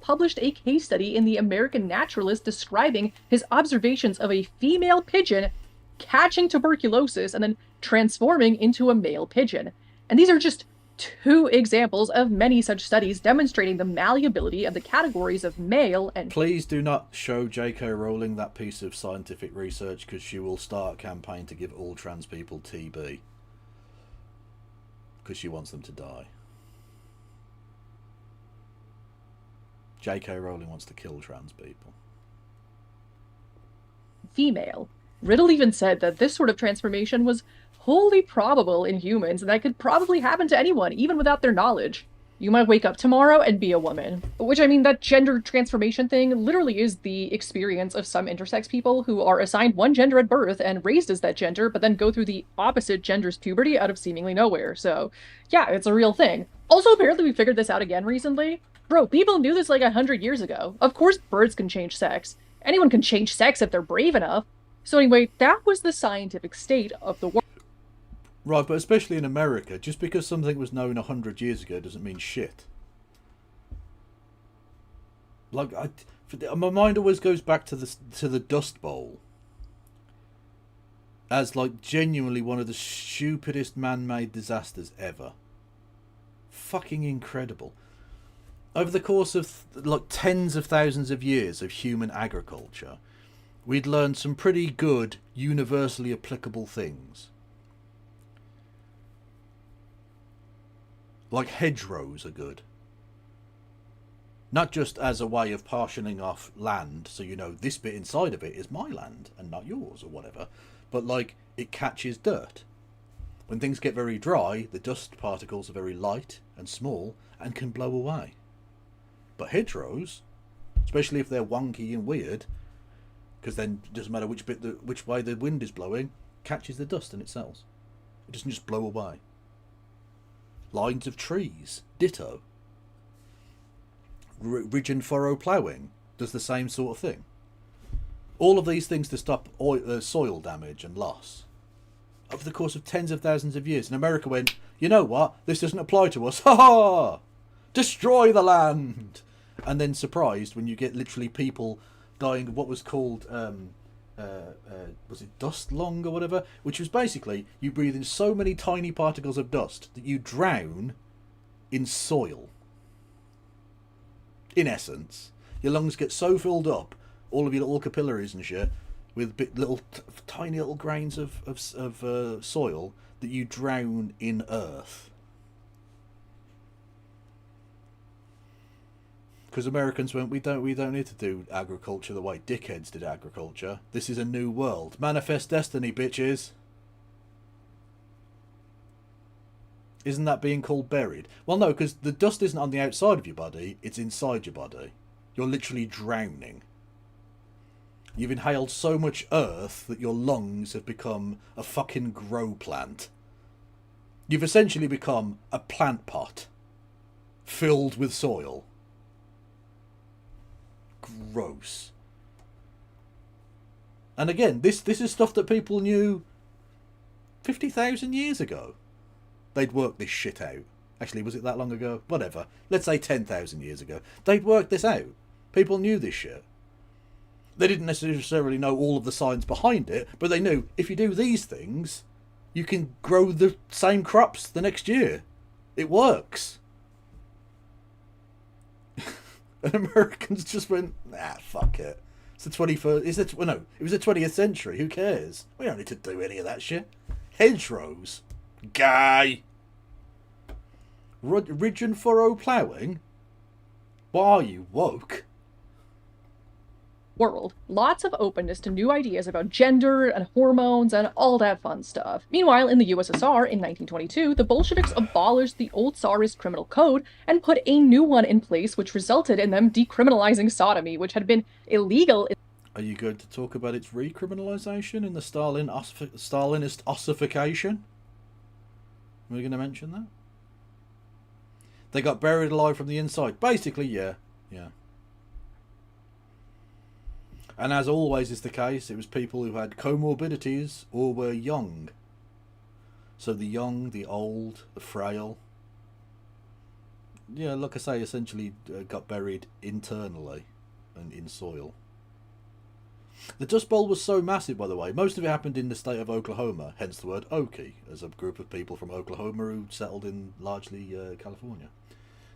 published a case study in the American Naturalist describing his observations of a female pigeon catching tuberculosis and then transforming into a male pigeon. And these are just 2 examples of many such studies demonstrating the malleability of the categories of male and... Please do not show J.K. Rowling that piece of scientific research, because she will start a campaign to give all trans people TB. Because she wants them to die. J.K. Rowling wants to kill trans people. Female. Riddle even said that this sort of transformation was wholly probable in humans and that could probably happen to anyone, even without their knowledge. You might wake up tomorrow and be a woman. Which, I mean, that gender transformation thing literally is the experience of some intersex people who are assigned one gender at birth and raised as that gender, but then go through the opposite gender's puberty out of seemingly nowhere. So, yeah, it's a real thing. Also, apparently we figured this out again recently. Bro, people knew this like 100 years ago. Of course birds can change sex. Anyone can change sex if they're brave enough. So anyway, that was the scientific state of the world. Right, but especially in America, just because something was known 100 years ago doesn't mean shit. Like, my mind always goes back to the Dust Bowl as like genuinely one of the stupidest man-made disasters ever. Fucking incredible. Over the course of like tens of thousands of years of human agriculture, we'd learned some pretty good, universally applicable things. Like hedgerows are good. Not just as a way of partitioning off land, so you know this bit inside of it is my land and not yours or whatever, but like it catches dirt. When things get very dry, the dust particles are very light and small and can blow away. But hedgerows, especially if they're wonky and weird, because then it doesn't matter which way the wind is blowing, catches the dust and it sells. It doesn't just blow away. Lines of trees, ditto. Ridge and furrow ploughing does the same sort of thing. All of these things to stop soil damage and loss. Over the course of tens of thousands of years, and America went, you know what, this doesn't apply to us, ha ha! Destroy the land! And then surprised when you get literally people dying of what was called, was it dust lung or whatever? Which was basically, you breathe in so many tiny particles of dust that you drown in soil. In essence, your lungs get so filled up, all of your little capillaries and shit, with tiny little grains of soil, that you drown in earth. Because Americans went, we don't need to do agriculture the way dickheads did agriculture. This is a new world. Manifest destiny, bitches. Isn't that being called buried? Well, no, because the dust isn't on the outside of your body, it's inside your body. You're literally drowning. You've inhaled so much earth that your lungs have become a fucking grow plant. You've essentially become a plant pot filled with soil. Gross. And again, this is stuff that people knew 50,000 years ago, they'd worked this shit out. Actually, was it that long ago? Whatever. Let's say 10,000 years ago. They'd worked this out. People knew this shit. They didn't necessarily know all of the science behind it, but they knew if you do these things, you can grow the same crops the next year. It works. And Americans just went, nah, fuck it. It's the 21st. No, it was the 20th century. Who cares? We don't need to do any of that shit. Hedgerows. Gay. Ridge and furrow ploughing? Why are you woke? World. Lots of openness to new ideas about gender and hormones and all that fun stuff. Meanwhile, in the USSR, in 1922, the Bolsheviks abolished the old Tsarist criminal code and put a new one in place, which resulted in them decriminalizing sodomy, which had been illegal. Are you going to talk about its recriminalization in the Stalinist ossification? Are we going to mention that? They got buried alive from the inside. Basically, yeah. And as always is the case, it was people who had comorbidities or were young. So the young, the old, the frail. Yeah, like I say, essentially got buried internally and in soil. The Dust Bowl was so massive, by the way. Most of it happened in the state of Oklahoma, hence the word Okie, as a group of people from Oklahoma who settled in largely California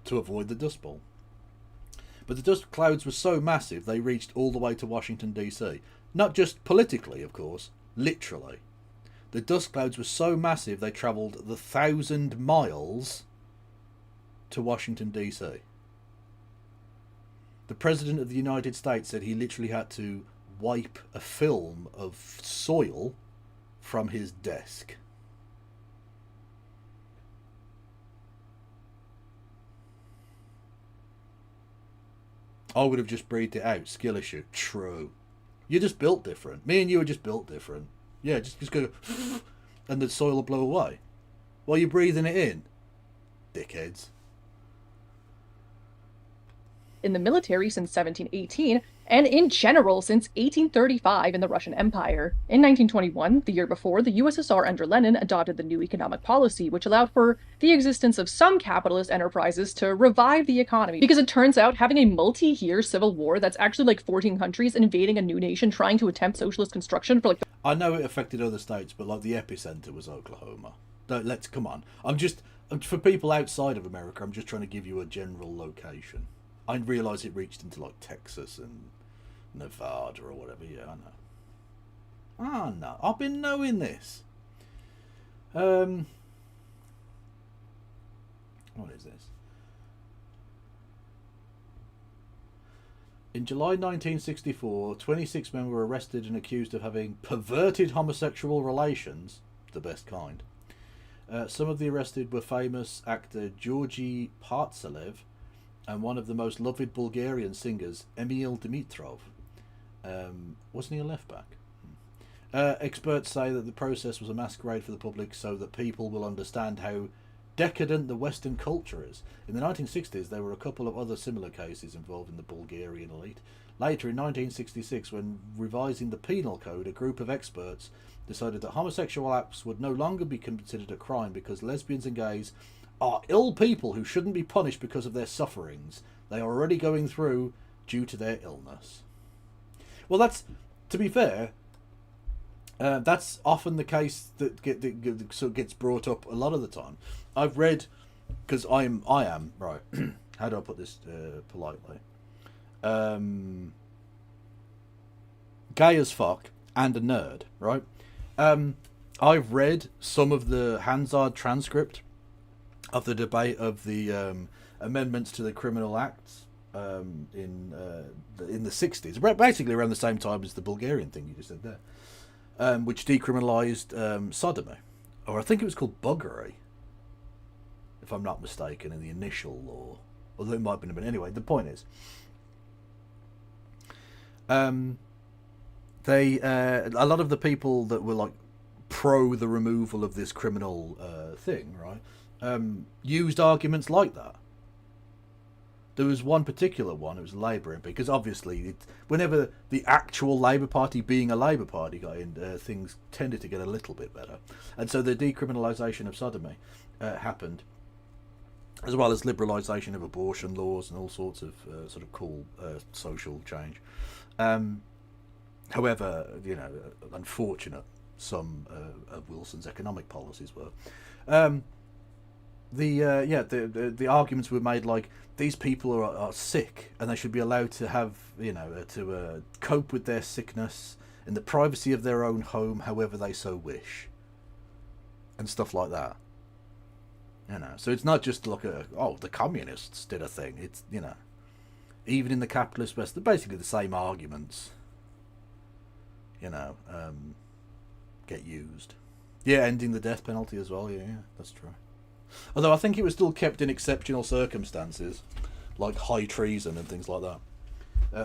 to avoid the Dust Bowl. But the dust clouds were so massive they reached all the way to Washington DC. Not just politically, of course, literally. The dust clouds were so massive they travelled the 1,000 miles to Washington DC. The President of the United States said he literally had to wipe a film of soil from his desk. I would have just breathed it out. Skill issue. True. You're just built different. Me and you are just built different. Yeah, just go and the soil will blow away while you're breathing it in. Dickheads. In the military since 1718, and in general since 1835 in the Russian Empire. In 1921, the year before, the USSR under Lenin adopted the new economic policy, which allowed for the existence of some capitalist enterprises to revive the economy. Because it turns out having a multi-year civil war that's actually like 14 countries invading a new nation trying to attempt socialist construction for like... I know it affected other states, but like the epicenter was Oklahoma. Let's come on. For people outside of America, I'm just trying to give you a general location. I realise it reached into like Texas and Nevada or whatever. Yeah, I know. Oh no, I've been knowing this. What is this? In July 1964, 26 men were arrested and accused of having perverted homosexual relations, the best kind. Some of the arrested were famous actor Georgy Partsalev and one of the most loved Bulgarian singers, Emil Dimitrov. Wasn't he a left back? Experts say that the process was a masquerade for the public so that people will understand how decadent the Western culture is. In the 1960s, there were a couple of other similar cases involving the Bulgarian elite. Later, in 1966, when revising the penal code, a group of experts decided that homosexual acts would no longer be considered a crime because lesbians and gays are ill people who shouldn't be punished because of their sufferings they are already going through due to their illness. Well, that's, to be fair, that's often the case that gets brought up a lot of the time. I've read, because I am right. How do I put this politely? Gay as fuck and a nerd, right? I've read some of the Hansard transcript of the debate of the amendments to the Criminal Acts in the 60s, basically around the same time as the Bulgarian thing you just said there, which decriminalised sodomy, or I think it was called buggery, if I'm not mistaken, in the initial law, although it might have been. Anyway, the point is, a lot of the people that were like pro the removal of this criminal thing, right, used arguments like that. There was one particular one, it was Labour MP, because obviously, whenever the actual Labour Party being a Labour Party got in, things tended to get a little bit better. And so the decriminalisation of sodomy happened, as well as liberalisation of abortion laws and all sorts of sort of cool social change. However, unfortunate some of Wilson's economic policies were. The arguments were made like these people are sick and they should be allowed to have to cope with their sickness in the privacy of their own home, however they so wish, and stuff like that. So it's not just like the communists did a thing. It's even in the capitalist West, they're basically the same arguments. Get used. Yeah, ending the death penalty as well. Yeah, that's true. Although I think it was still kept in exceptional circumstances, like high treason and things like that.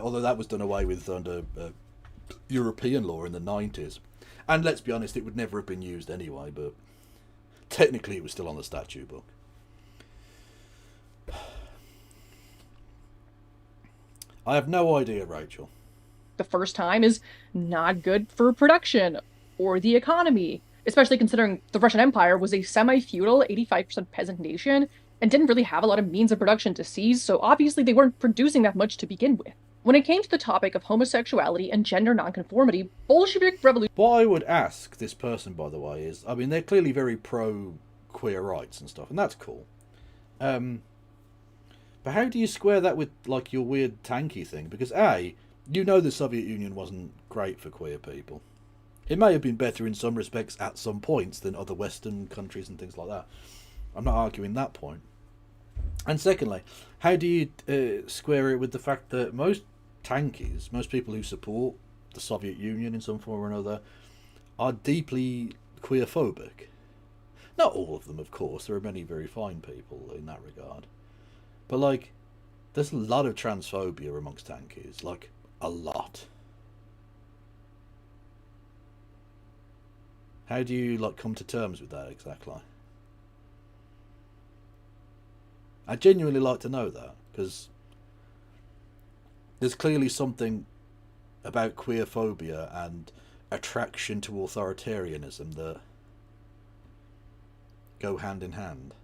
Although that was done away with under European law in the 90s. And let's be honest, it would never have been used anyway, but technically it was still on the statute book. I have no idea, Rachel. The first time is not good for production or the economy, especially considering the Russian Empire was a semi-feudal, 85% peasant nation and didn't really have a lot of means of production to seize, so obviously they weren't producing that much to begin with. When it came to the topic of homosexuality and gender nonconformity, Bolshevik revolution... What I would ask this person, by the way, is, they're clearly very pro-queer rights and stuff, and that's cool. But how do you square that with, like, your weird tanky thing? Because, A, the Soviet Union wasn't great for queer people. It may have been better in some respects at some points than other Western countries and things like that. I'm not arguing that point. And secondly, how do you square it with the fact that most tankies, most people who support the Soviet Union in some form or another, are deeply queerphobic? Not all of them, of course. There are many very fine people in that regard. But, like, there's a lot of transphobia amongst tankies. Like, a lot. How do you, like, come to terms with that exactly? I'd genuinely like to know that, because there's clearly something about queerphobia and attraction to authoritarianism that go hand in hand.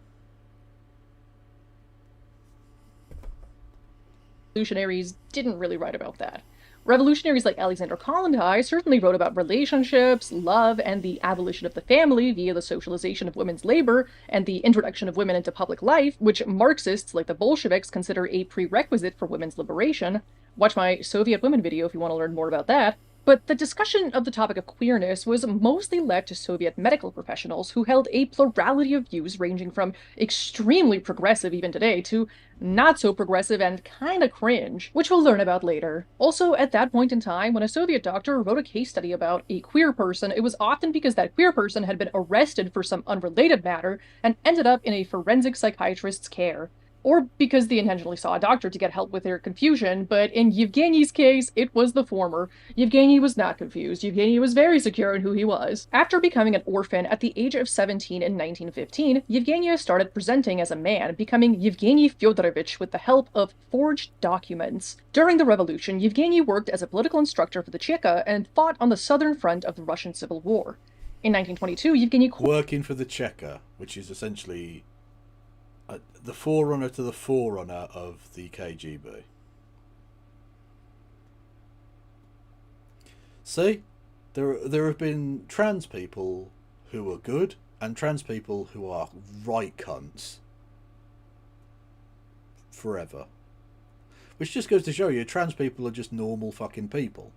Revolutionaries didn't really write about that. Revolutionaries like Alexander Kollontai certainly wrote about relationships, love, and the abolition of the family via the socialization of women's labor and the introduction of women into public life, which Marxists like the Bolsheviks consider a prerequisite for women's liberation. Watch my Soviet women video if you want to learn more about that. But the discussion of the topic of queerness was mostly led to Soviet medical professionals who held a plurality of views ranging from extremely progressive even today to not so progressive and kinda cringe, which we'll learn about later. Also, at that point in time, when a Soviet doctor wrote a case study about a queer person, it was often because that queer person had been arrested for some unrelated matter and ended up in a forensic psychiatrist's care. Or because they intentionally saw a doctor to get help with their confusion, but in Yevgeny's case, it was the former. Yevgeny was not confused. Yevgeny was very secure in who he was. After becoming an orphan at the age of 17 in 1915, Yevgeny started presenting as a man, becoming Yevgeny Fyodorovich with the help of forged documents. During the revolution, Yevgeny worked as a political instructor for the Cheka and fought on the southern front of the Russian Civil War. In 1922, Yevgeny... Working for the Cheka, which is essentially... the forerunner to the forerunner of the KGB. See? There have been trans people who are good and trans people who are right cunts. Forever. Which just goes to show you, trans people are just normal fucking people.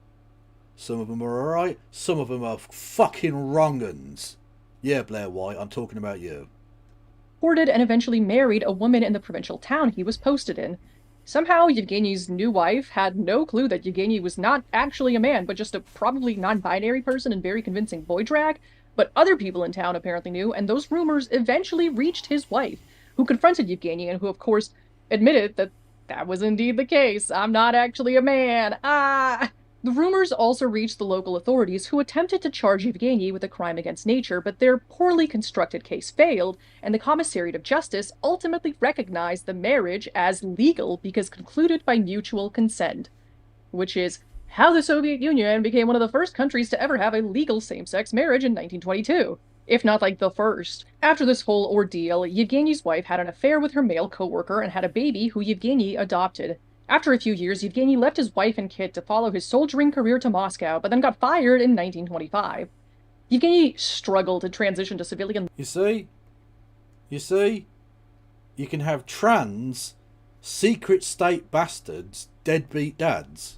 Some of them are alright, some of them are fucking wrong-uns. Yeah, Blair White, I'm talking about you. Courted and eventually married a woman in the provincial town he was posted in. Somehow, Yevgeny's new wife had no clue that Yevgeny was not actually a man, but just a probably non-binary person in very convincing boy drag, but other people in town apparently knew, and those rumors eventually reached his wife, who confronted Yevgeny and who, of course, admitted that that was indeed the case. I'm not actually a man. The rumors also reached the local authorities, who attempted to charge Yevgeny with a crime against nature, but their poorly constructed case failed, and the Commissariat of Justice ultimately recognized the marriage as legal because concluded by mutual consent, which is how the Soviet Union became one of the first countries to ever have a legal same-sex marriage in 1922. If not like the first. After this whole ordeal, Yevgeny's wife had an affair with her male co-worker and had a baby who Yevgeny adopted. After a few years, Yevgeny left his wife and kid to follow his soldiering career to Moscow, but then got fired in 1925. Yevgeny struggled to transition to civilian. You see? You can have trans, secret state bastards, deadbeat dads.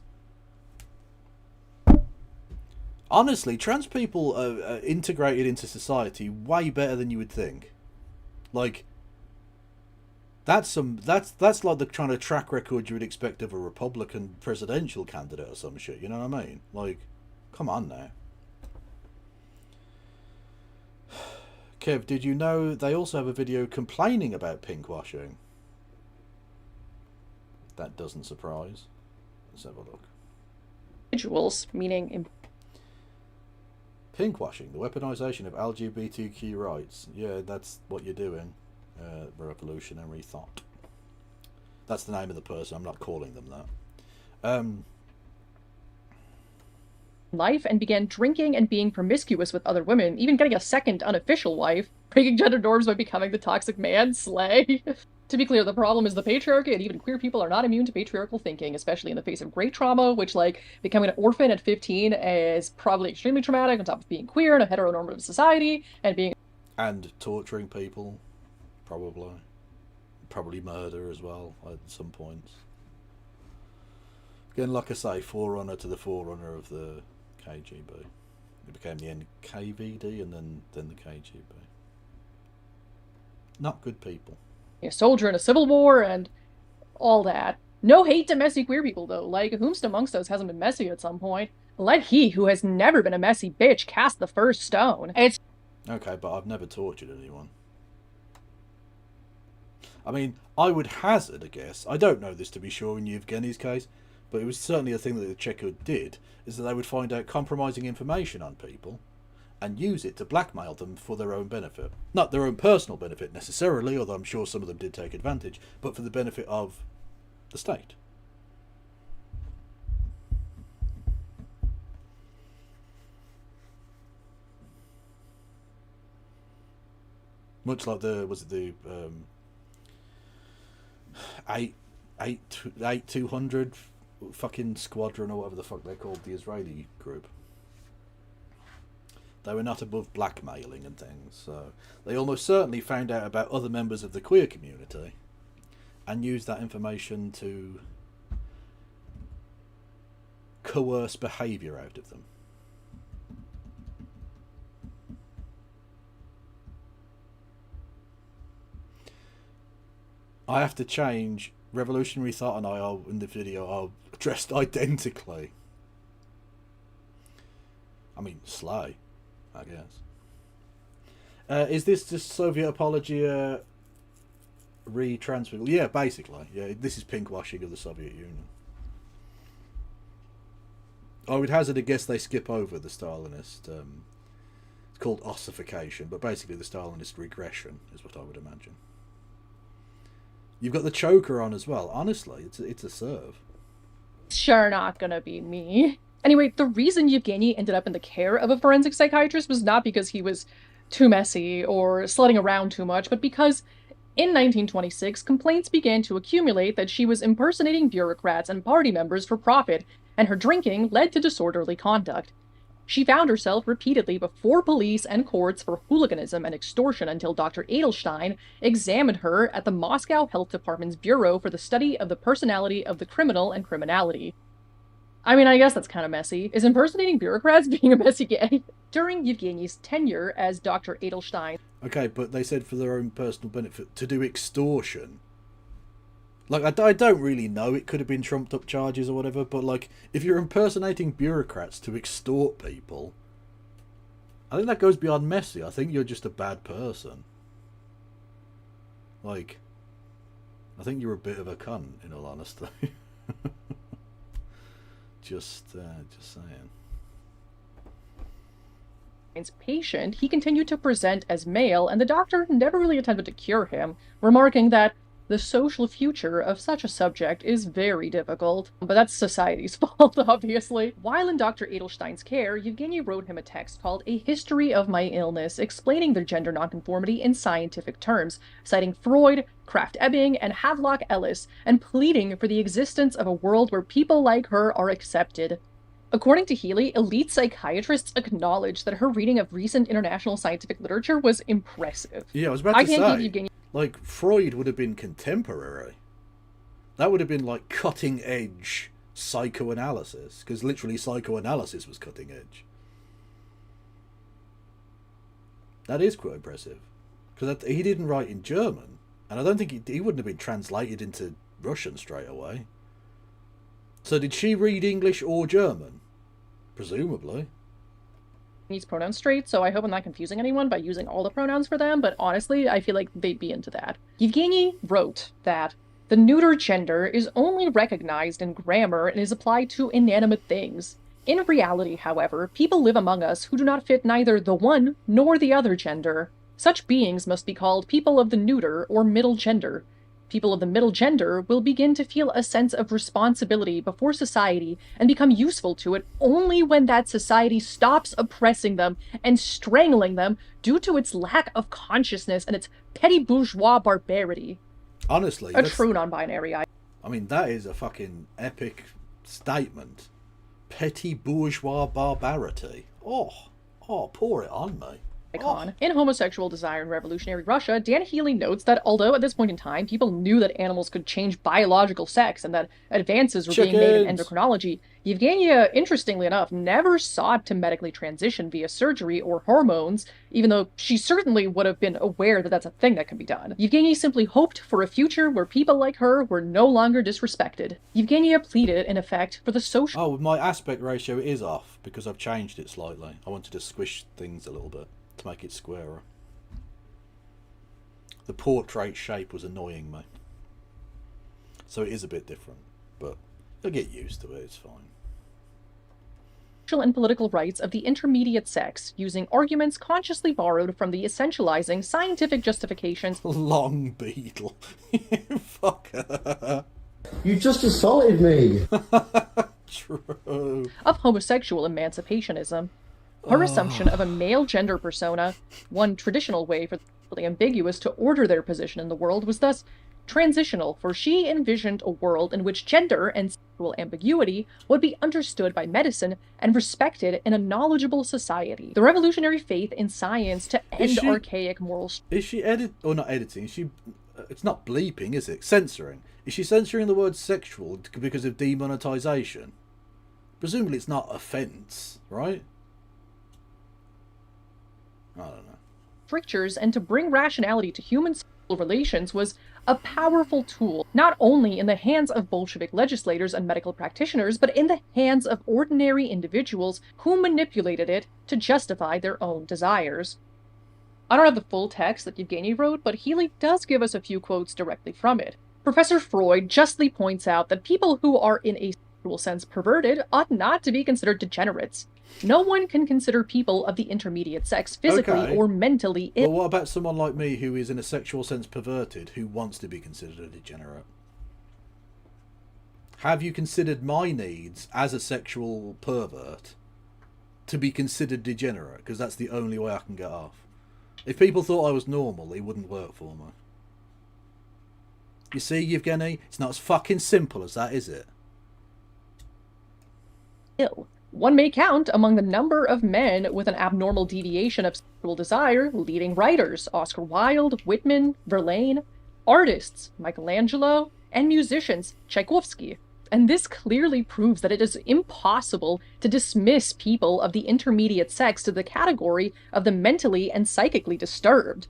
Honestly, trans people are integrated into society way better than you would think. Like, that's like the kind of track record you would expect of a Republican presidential candidate or some shit. You know what I mean? Like, come on now. Kev, did you know they also have a video complaining about pinkwashing? That doesn't surprise. Let's have a look. Individuals, meaning pinkwashing, the weaponization of LGBTQ rights. Yeah, that's what you're doing. Revolutionary thought. That's the name of the person. I'm not calling them that. Life, and began drinking and being promiscuous with other women, even getting a second unofficial wife, breaking gender norms by becoming the toxic man, slay. To be clear, the problem is the patriarchy, and even queer people are not immune to patriarchal thinking, especially in the face of great trauma, which, like, becoming an orphan at 15 is probably extremely traumatic, on top of being queer in a heteronormative society, and being... And torturing people, probably. Probably murder as well, at some points. Again, like I say, forerunner to the forerunner of the KGB. It became the NKVD and then the KGB. Not good people. A soldier in a civil war and all that. No hate to messy queer people, though. Like, whomst amongst us hasn't been messy at some point? Let he who has never been a messy bitch cast the first stone. It's... Okay, but I've never tortured anyone. I mean, I would hazard a guess. I don't know this to be sure in Yevgeny's case, but it was certainly a thing that the Chekhoud did, is that they would find out compromising information on people and use it to blackmail them for their own benefit. Not their own personal benefit necessarily, although I'm sure some of them did take advantage, but for the benefit of the state. Much like the, was it the 8-200 fucking squadron or whatever the fuck they're called, the Israeli group. They were not above blackmailing and things, so they almost certainly found out about other members of the queer community and used that information to coerce behaviour out of them. I have to change. Revolutionary Thought and I are in the video are dressed identically. I mean, slay, I guess. Is this just Soviet apologia retransfer? Yeah, basically. Yeah, this is pinkwashing of the Soviet Union. I would hazard a guess they skip over the Stalinist. It's called ossification, but basically the Stalinist regression is what I would imagine. You've got the choker on as well. Honestly, it's a serve. Sure not gonna be me. Anyway, the reason Yevgeny ended up in the care of a forensic psychiatrist was not because he was too messy or slutting around too much, but because in 1926, complaints began to accumulate that she was impersonating bureaucrats and party members for profit, and her drinking led to disorderly conduct. She found herself repeatedly before police and courts for hooliganism and extortion until Dr. Edelstein examined her at the Moscow Health Department's Bureau for the Study of the Personality of the Criminal and Criminality. I mean, I guess that's kind of messy. Is impersonating bureaucrats being a messy gay? During Yevgeny's tenure as Dr. Edelstein... Okay, but they said for their own personal benefit to do extortion. Like, I don't really know. It could have been trumped up charges or whatever, but, like, if you're impersonating bureaucrats to extort people, I think that goes beyond messy. I think you're just a bad person. Like, I think you're a bit of a cunt, in all honesty. Just saying. Patient, he continued to present as male, and the doctor never really attempted to cure him, remarking that the social future of such a subject is very difficult. But that's society's fault, obviously. While in Dr. Edelstein's care, Yevgeny wrote him a text called A History of My Illness, explaining their gender nonconformity in scientific terms, citing Freud, Krafft-Ebing, and Havelock Ellis, and pleading for the existence of a world where people like her are accepted. According to Healy, elite psychiatrists acknowledged that her reading of recent international scientific literature was impressive. Yeah, I was about to say, like, Freud would have been contemporary. That would have been, like, cutting-edge psychoanalysis, because literally psychoanalysis was cutting-edge. That is quite impressive, because he didn't write in German, and I don't think he wouldn't have been translated into Russian straight away. So did she read English or German? Presumably. Needs pronouns straight, so I hope I'm not confusing anyone by using all the pronouns for them, but honestly, I feel like they'd be into that. Yevgeny wrote that the neuter gender is only recognized in grammar and is applied to inanimate things. In reality, however, people live among us who do not fit neither the one nor the other gender. Such beings must be called people of the neuter or middle gender. People of the middle gender will begin to feel a sense of responsibility before society and become useful to it only when that society stops oppressing them and strangling them due to its lack of consciousness and its petty bourgeois barbarity. Honestly, a true non-binary. I mean, that is a fucking epic statement. Petty bourgeois barbarity. Oh, pour it on me. Icon. In Homosexual Desire in Revolutionary Russia, Dan Healy notes that although at this point in time people knew that animals could change biological sex and that advances were being made in endocrinology, Yevgenia, interestingly enough, never sought to medically transition via surgery or hormones, even though she certainly would have been aware that that's a thing that can be done. Yevgenia simply hoped for a future where people like her were no longer disrespected. Yevgenia pleaded, in effect, for the social... Oh, my aspect ratio is off because I've changed it slightly. I wanted to squish things a little bit to make it squarer. The portrait shape was annoying me. So it is a bit different, but you'll get used to it, it's fine. Social and political rights of the intermediate sex, using arguments consciously borrowed from the essentializing scientific justifications... Long beetle. Fucker. You just assaulted me. True. Of homosexual emancipationism. Her assumption of a male gender persona, one traditional way for the ambiguous to order their position in the world, was thus transitional, for she envisioned a world in which gender and sexual ambiguity would be understood by medicine and respected in a knowledgeable society. The revolutionary faith in science to end archaic morals. Is she not editing? Is she? It's not bleeping, is it? Censoring. Is she censoring the word sexual because of demonetization? Presumably, it's not offence, right? I don't know. Strictures and to bring rationality to human sexual relations was a powerful tool, not only in the hands of Bolshevik legislators and medical practitioners, but in the hands of ordinary individuals who manipulated it to justify their own desires. I don't have the full text that Yevgeny wrote, but Healy does give us a few quotes directly from it. Professor Freud justly points out that people who are in a sexual sense perverted ought not to be considered degenerates. No one can consider people of the intermediate sex physically or mentally ill. Well, what about someone like me who is in a sexual sense perverted, who wants to be considered a degenerate? Have you considered my needs as a sexual pervert to be considered degenerate? Because that's the only way I can get off. If people thought I was normal, it wouldn't work for me. You see, Yevgeny, it's not as fucking simple as that, is it? Ill. One may count among the number of men with an abnormal deviation of sexual desire leading writers Oscar Wilde, Whitman, Verlaine, artists Michelangelo, and musicians Tchaikovsky. And this clearly proves that it is impossible to dismiss people of the intermediate sex to the category of the mentally and psychically disturbed.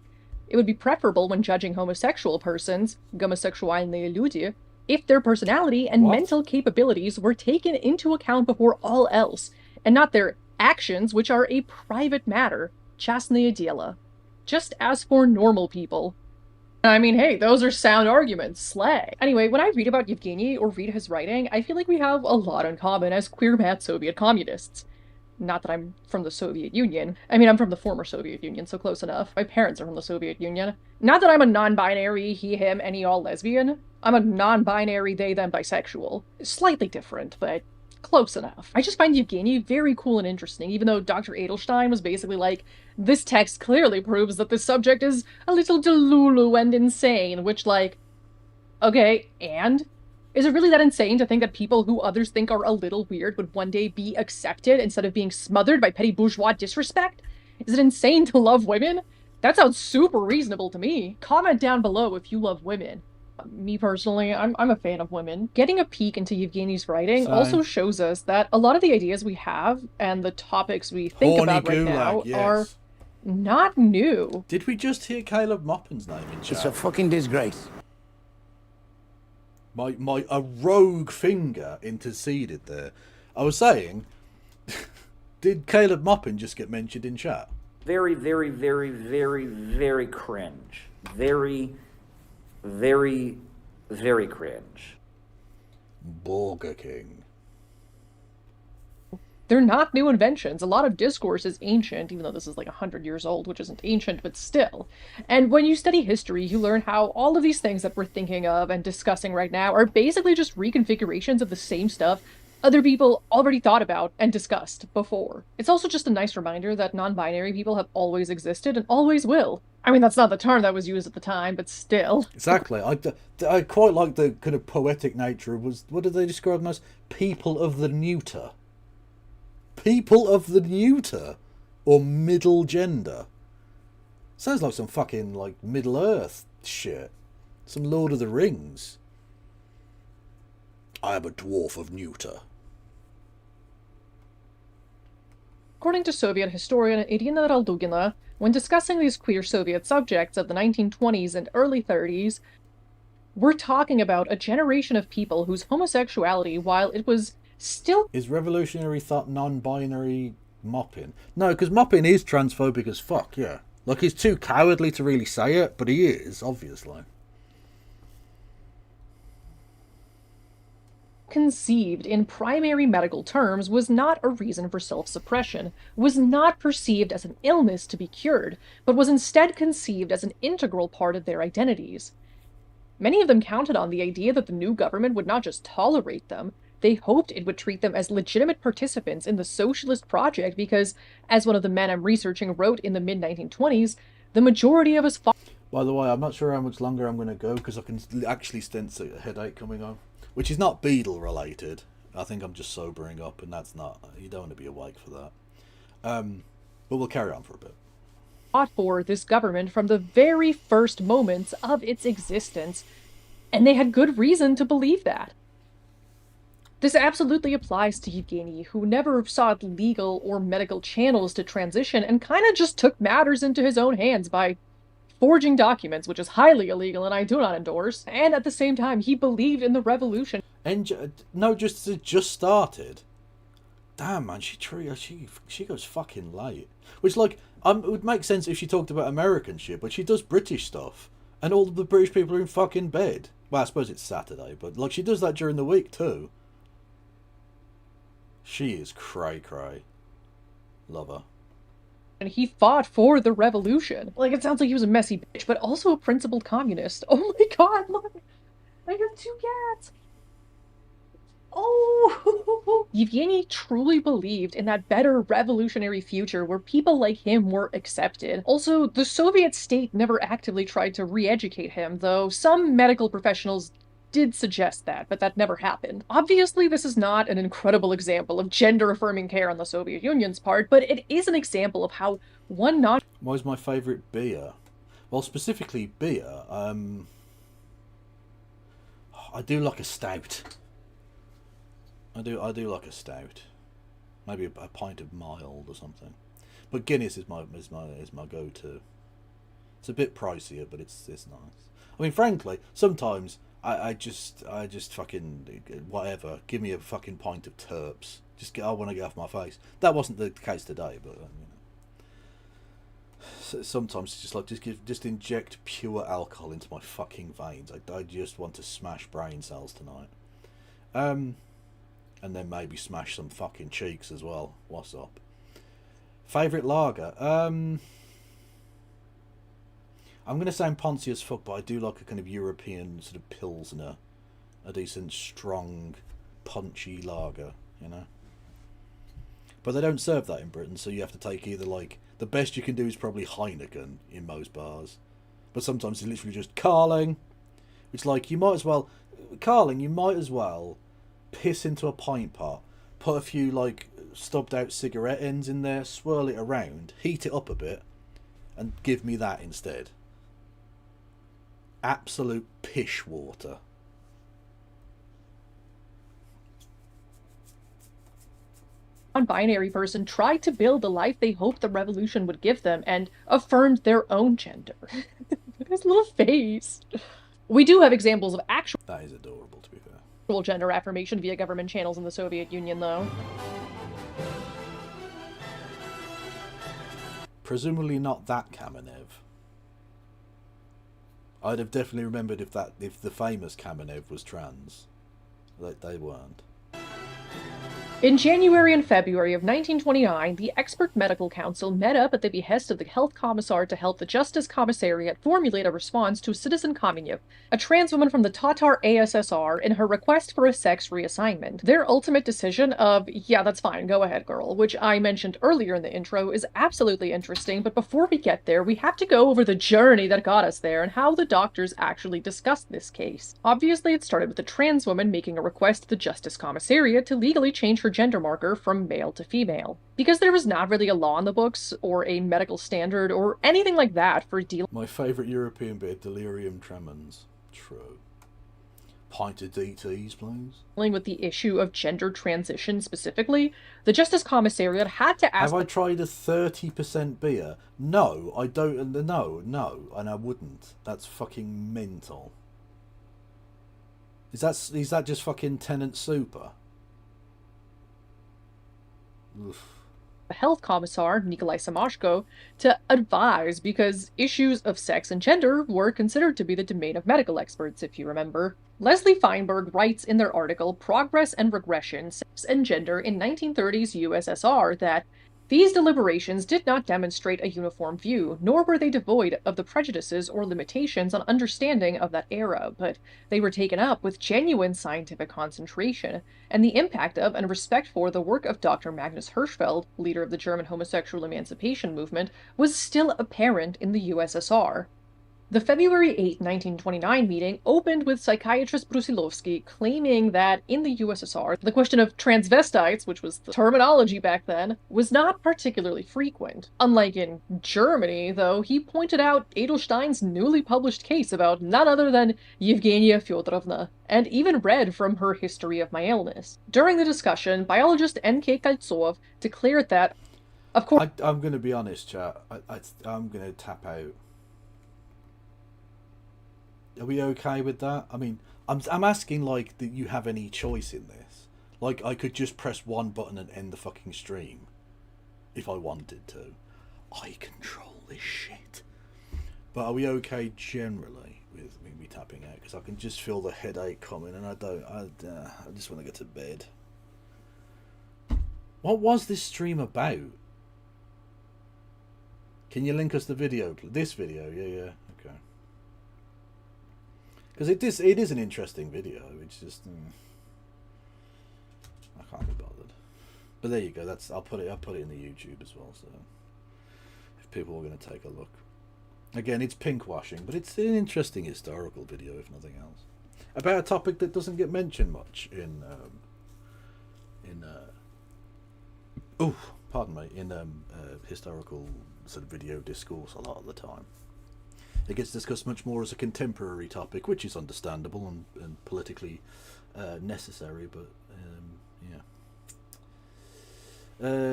It would be preferable when judging homosexual persons, homosexuальные люди, if their personality and mental capabilities were taken into account before all else, and not their actions, which are a private matter, частное дело. Just as for normal people. I mean, hey, those are sound arguments. Slay. Anyway, when I read about Yevgeny or read his writing, I feel like we have a lot in common as queer mad Soviet communists. Not that I'm from the Soviet Union. I mean, I'm from the former Soviet Union, so close enough. My parents are from the Soviet Union. Not that I'm a non-binary, he, him, any, all lesbian. I'm a non-binary, they, them bisexual. Slightly different, but close enough. I just find Yevgeny very cool and interesting, even though Dr. Edelstein was basically like, this text clearly proves that this subject is a little delulu and insane, which, like, okay, and? Is it really that insane to think that people who others think are a little weird would one day be accepted instead of being smothered by petty bourgeois disrespect? Is it insane to love women? That sounds super reasonable to me. Comment down below if you love women. Me personally, I'm a fan of women. Getting a peek into Yevgeny's writing also shows us that a lot of the ideas we have and the topics we think about right now are not new. Did we just hear Caleb Moppin's name in chat? It's a fucking disgrace. A rogue finger interceded there. I was saying, did Caleb Moppin just get mentioned in chat? Very, very, very, very, very cringe. Very, very, very cringe. Burger King. They're not new inventions. A lot of discourse is ancient, even though this is like 100 years old, which isn't ancient, but still. And when you study history, you learn how all of these things that we're thinking of and discussing right now are basically just reconfigurations of the same stuff other people already thought about and discussed before. It's also just a nice reminder that non-binary people have always existed and always will. I mean, that's not the term that was used at the time, but still. Exactly. I quite like the kind of poetic nature of, what did they describe them as? People of the neuter. People of the neuter. Or middle gender. Sounds like some fucking, like, Middle Earth shit. Some Lord of the Rings. I am a dwarf of neuter. According to Soviet historian Irina Raldugina, when discussing these queer Soviet subjects of the 1920s and early 30s, we're talking about a generation of people whose homosexuality, while it was still... Is revolutionary thought non-binary Moppin? No, because Moppin is transphobic as fuck, yeah. Like, he's too cowardly to really say it, but he is, obviously. Conceived in primary medical terms was not a reason for self-suppression, was not perceived as an illness to be cured, but was instead conceived as an integral part of their identities. Many of them counted on the idea that the new government would not just tolerate them, they hoped it would treat them as legitimate participants in the socialist project because, as one of the men I'm researching wrote in the mid-1920s, the majority of us... By the way, I'm not sure how much longer I'm going to go because I can actually sense a headache coming on. Which is not Beadle related. I think I'm just sobering up, and that's not... You don't want to be awake for that. But we'll carry on for a bit. Fought for this government from the very first moments of its existence, and they had good reason to believe that. This absolutely applies to Yevgeny, who never sought legal or medical channels to transition and kind of just took matters into his own hands by forging documents, which is highly illegal and I do not endorse, and at the same time, he believed in the revolution. And no, just started. Damn, man, she goes fucking late. Which, like, it would make sense if she talked about American shit, but she does British stuff, and all the British people are in fucking bed. Well, I suppose it's Saturday, but, like, she does that during the week, too. She is cray-cray. Love her. And he fought for the revolution. Like, it sounds like he was a messy bitch, but also a principled communist. Oh my god, look! I have 2 cats! Oh! Yevgeny truly believed in that better revolutionary future where people like him were accepted. Also, the Soviet state never actively tried to re-educate him, though some medical professionals did suggest that, but that never happened. Obviously, this is not an incredible example of gender-affirming care on the Soviet Union's part, but it is an example of how one non- What is my favourite beer? Well, specifically beer, I do like a stout. I do like a stout. Maybe a pint of mild or something. But Guinness is my go-to. It's a bit pricier, but it's nice. I mean, frankly, sometimes I just fucking whatever. Give me a fucking pint of Terps. I want to get off my face. That wasn't the case today, but you know. Sometimes it's just like just inject pure alcohol into my fucking veins. I just want to smash brain cells tonight. And then maybe smash some fucking cheeks as well. What's up? Favourite lager? I'm gonna sound poncy as fuck, but I do like a kind of European sort of pilsner, a decent strong, punchy lager, you know. But they don't serve that in Britain, so you have to take either like the best you can do is probably Heineken in most bars, but sometimes it's literally just Carling. It's like you might as well piss into a pint pot, put a few like stubbed out cigarette ends in there, swirl it around, heat it up a bit, and give me that instead. Absolute pish water. Non-binary person tried to build the life they hoped the revolution would give them and affirmed their own gender. His little face. We do have examples of actual... That is adorable, to be fair. ...gender affirmation via government channels in the Soviet Union, though. Presumably not that Kamenev. I'd have definitely remembered if the famous Kamenev was trans. They weren't. In January and February of 1929, the Expert Medical Council met up at the behest of the Health Commissar to help the Justice Commissariat formulate a response to Citizen Kamenev, a trans woman from the Tatar ASSR, in her request for a sex reassignment. Their ultimate decision of, yeah, that's fine, go ahead, girl, which I mentioned earlier in the intro, is absolutely interesting, but before we get there, we have to go over the journey that got us there and how the doctors actually discussed this case. Obviously, it started with a trans woman making a request to the Justice Commissariat to legally change her gender marker from male to female. Because there was not really a law in the books, or a medical standard, or anything like that for dealing... My favourite European bit, delirium tremens. True. Pint of DTs, please. ...with the issue of gender transition specifically, the Justice Commissariat had to ask... Have I tried a 30% beer? No, I don't... No, and I wouldn't. That's fucking mental. Is that just fucking Tenant Super? Oof. The health commissar, Nikolai Samashko, to advise because issues of sex and gender were considered to be the domain of medical experts, if you remember. Leslie Feinberg writes in their article, Progress and Regression, Sex and Gender in 1930s USSR, that these deliberations did not demonstrate a uniform view, nor were they devoid of the prejudices or limitations on understanding of that era, but they were taken up with genuine scientific concentration, and the impact of and respect for the work of Dr. Magnus Hirschfeld, leader of the German homosexual emancipation movement, was still apparent in the USSR. The February 8, 1929 meeting opened with psychiatrist Brusilovsky claiming that in the USSR, the question of transvestites, which was the terminology back then, was not particularly frequent. Unlike in Germany, though, he pointed out Edelstein's newly published case about none other than Yevgenia Fyodorovna, and even read from her History of My Illness. During the discussion, biologist N.K. Koltsov declared that, of course... I'm going to be honest, chat. I'm going to tap out. Are we okay with that? I mean, I'm asking, like, that you have any choice in this. Like, I could just press one button and end the fucking stream. If I wanted to. I control this shit. But are we okay generally with me tapping out? Because I can just feel the headache coming and I just want to go to bed. What was this stream about? Can you link us the video? This video? Yeah. Okay. Because it is an interesting video. It's just I can't be bothered. But there you go. I'll put it in the YouTube as well. So if people are going to take a look, again, it's pink washing, but it's an interesting historical video, if nothing else, about a topic that doesn't get mentioned much in historical sort of video discourse a lot of the time. It gets discussed much more as a contemporary topic, which is understandable and politically necessary, but yeah.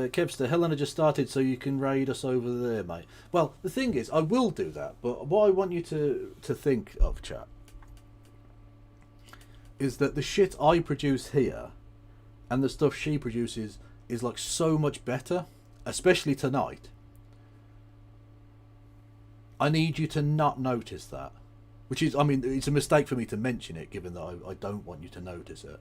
Kebster, Helena just started, so you can raid us over there, mate. Well, the thing is, I will do that, but what I want you to think of, chat, is that the shit I produce here and the stuff she produces is like so much better, especially tonight. I need you to not notice that. Which is, I mean, it's a mistake for me to mention it, given that I don't want you to notice it.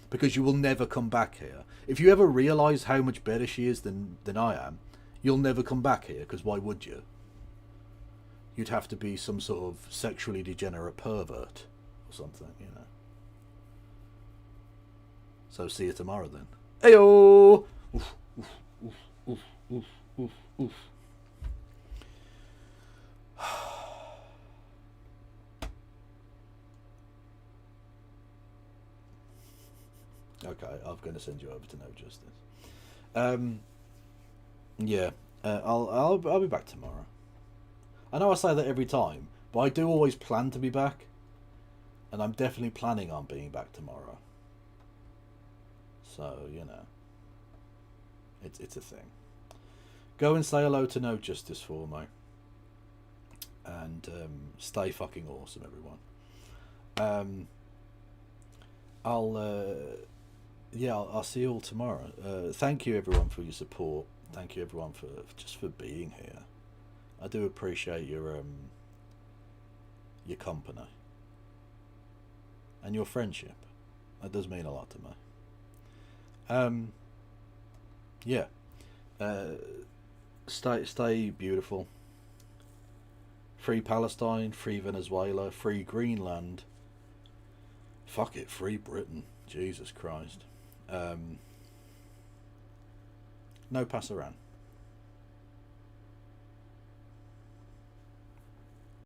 Because you will never come back here. If you ever realise how much better she is than I am, you'll never come back here, because why would you? You'd have to be some sort of sexually degenerate pervert or something, you know. So see you tomorrow then. Heyo! Oof, oof, oof, oof, oof, oof, oof. Okay, I'm going to send you over to No Justice. Yeah, I'll be back tomorrow. I know I say that every time, but I do always plan to be back, and I'm definitely planning on being back tomorrow. So you know, it's a thing. Go and say hello to No Justice for me, and stay fucking awesome, everyone. I'll see you all tomorrow. Thank you everyone for your support. Thank you everyone for being here. I do appreciate your company and your friendship. That does mean a lot to me. Yeah. Stay beautiful. Free Palestine, free Venezuela, free Greenland. Fuck it, free Britain. Jesus Christ. No pass around.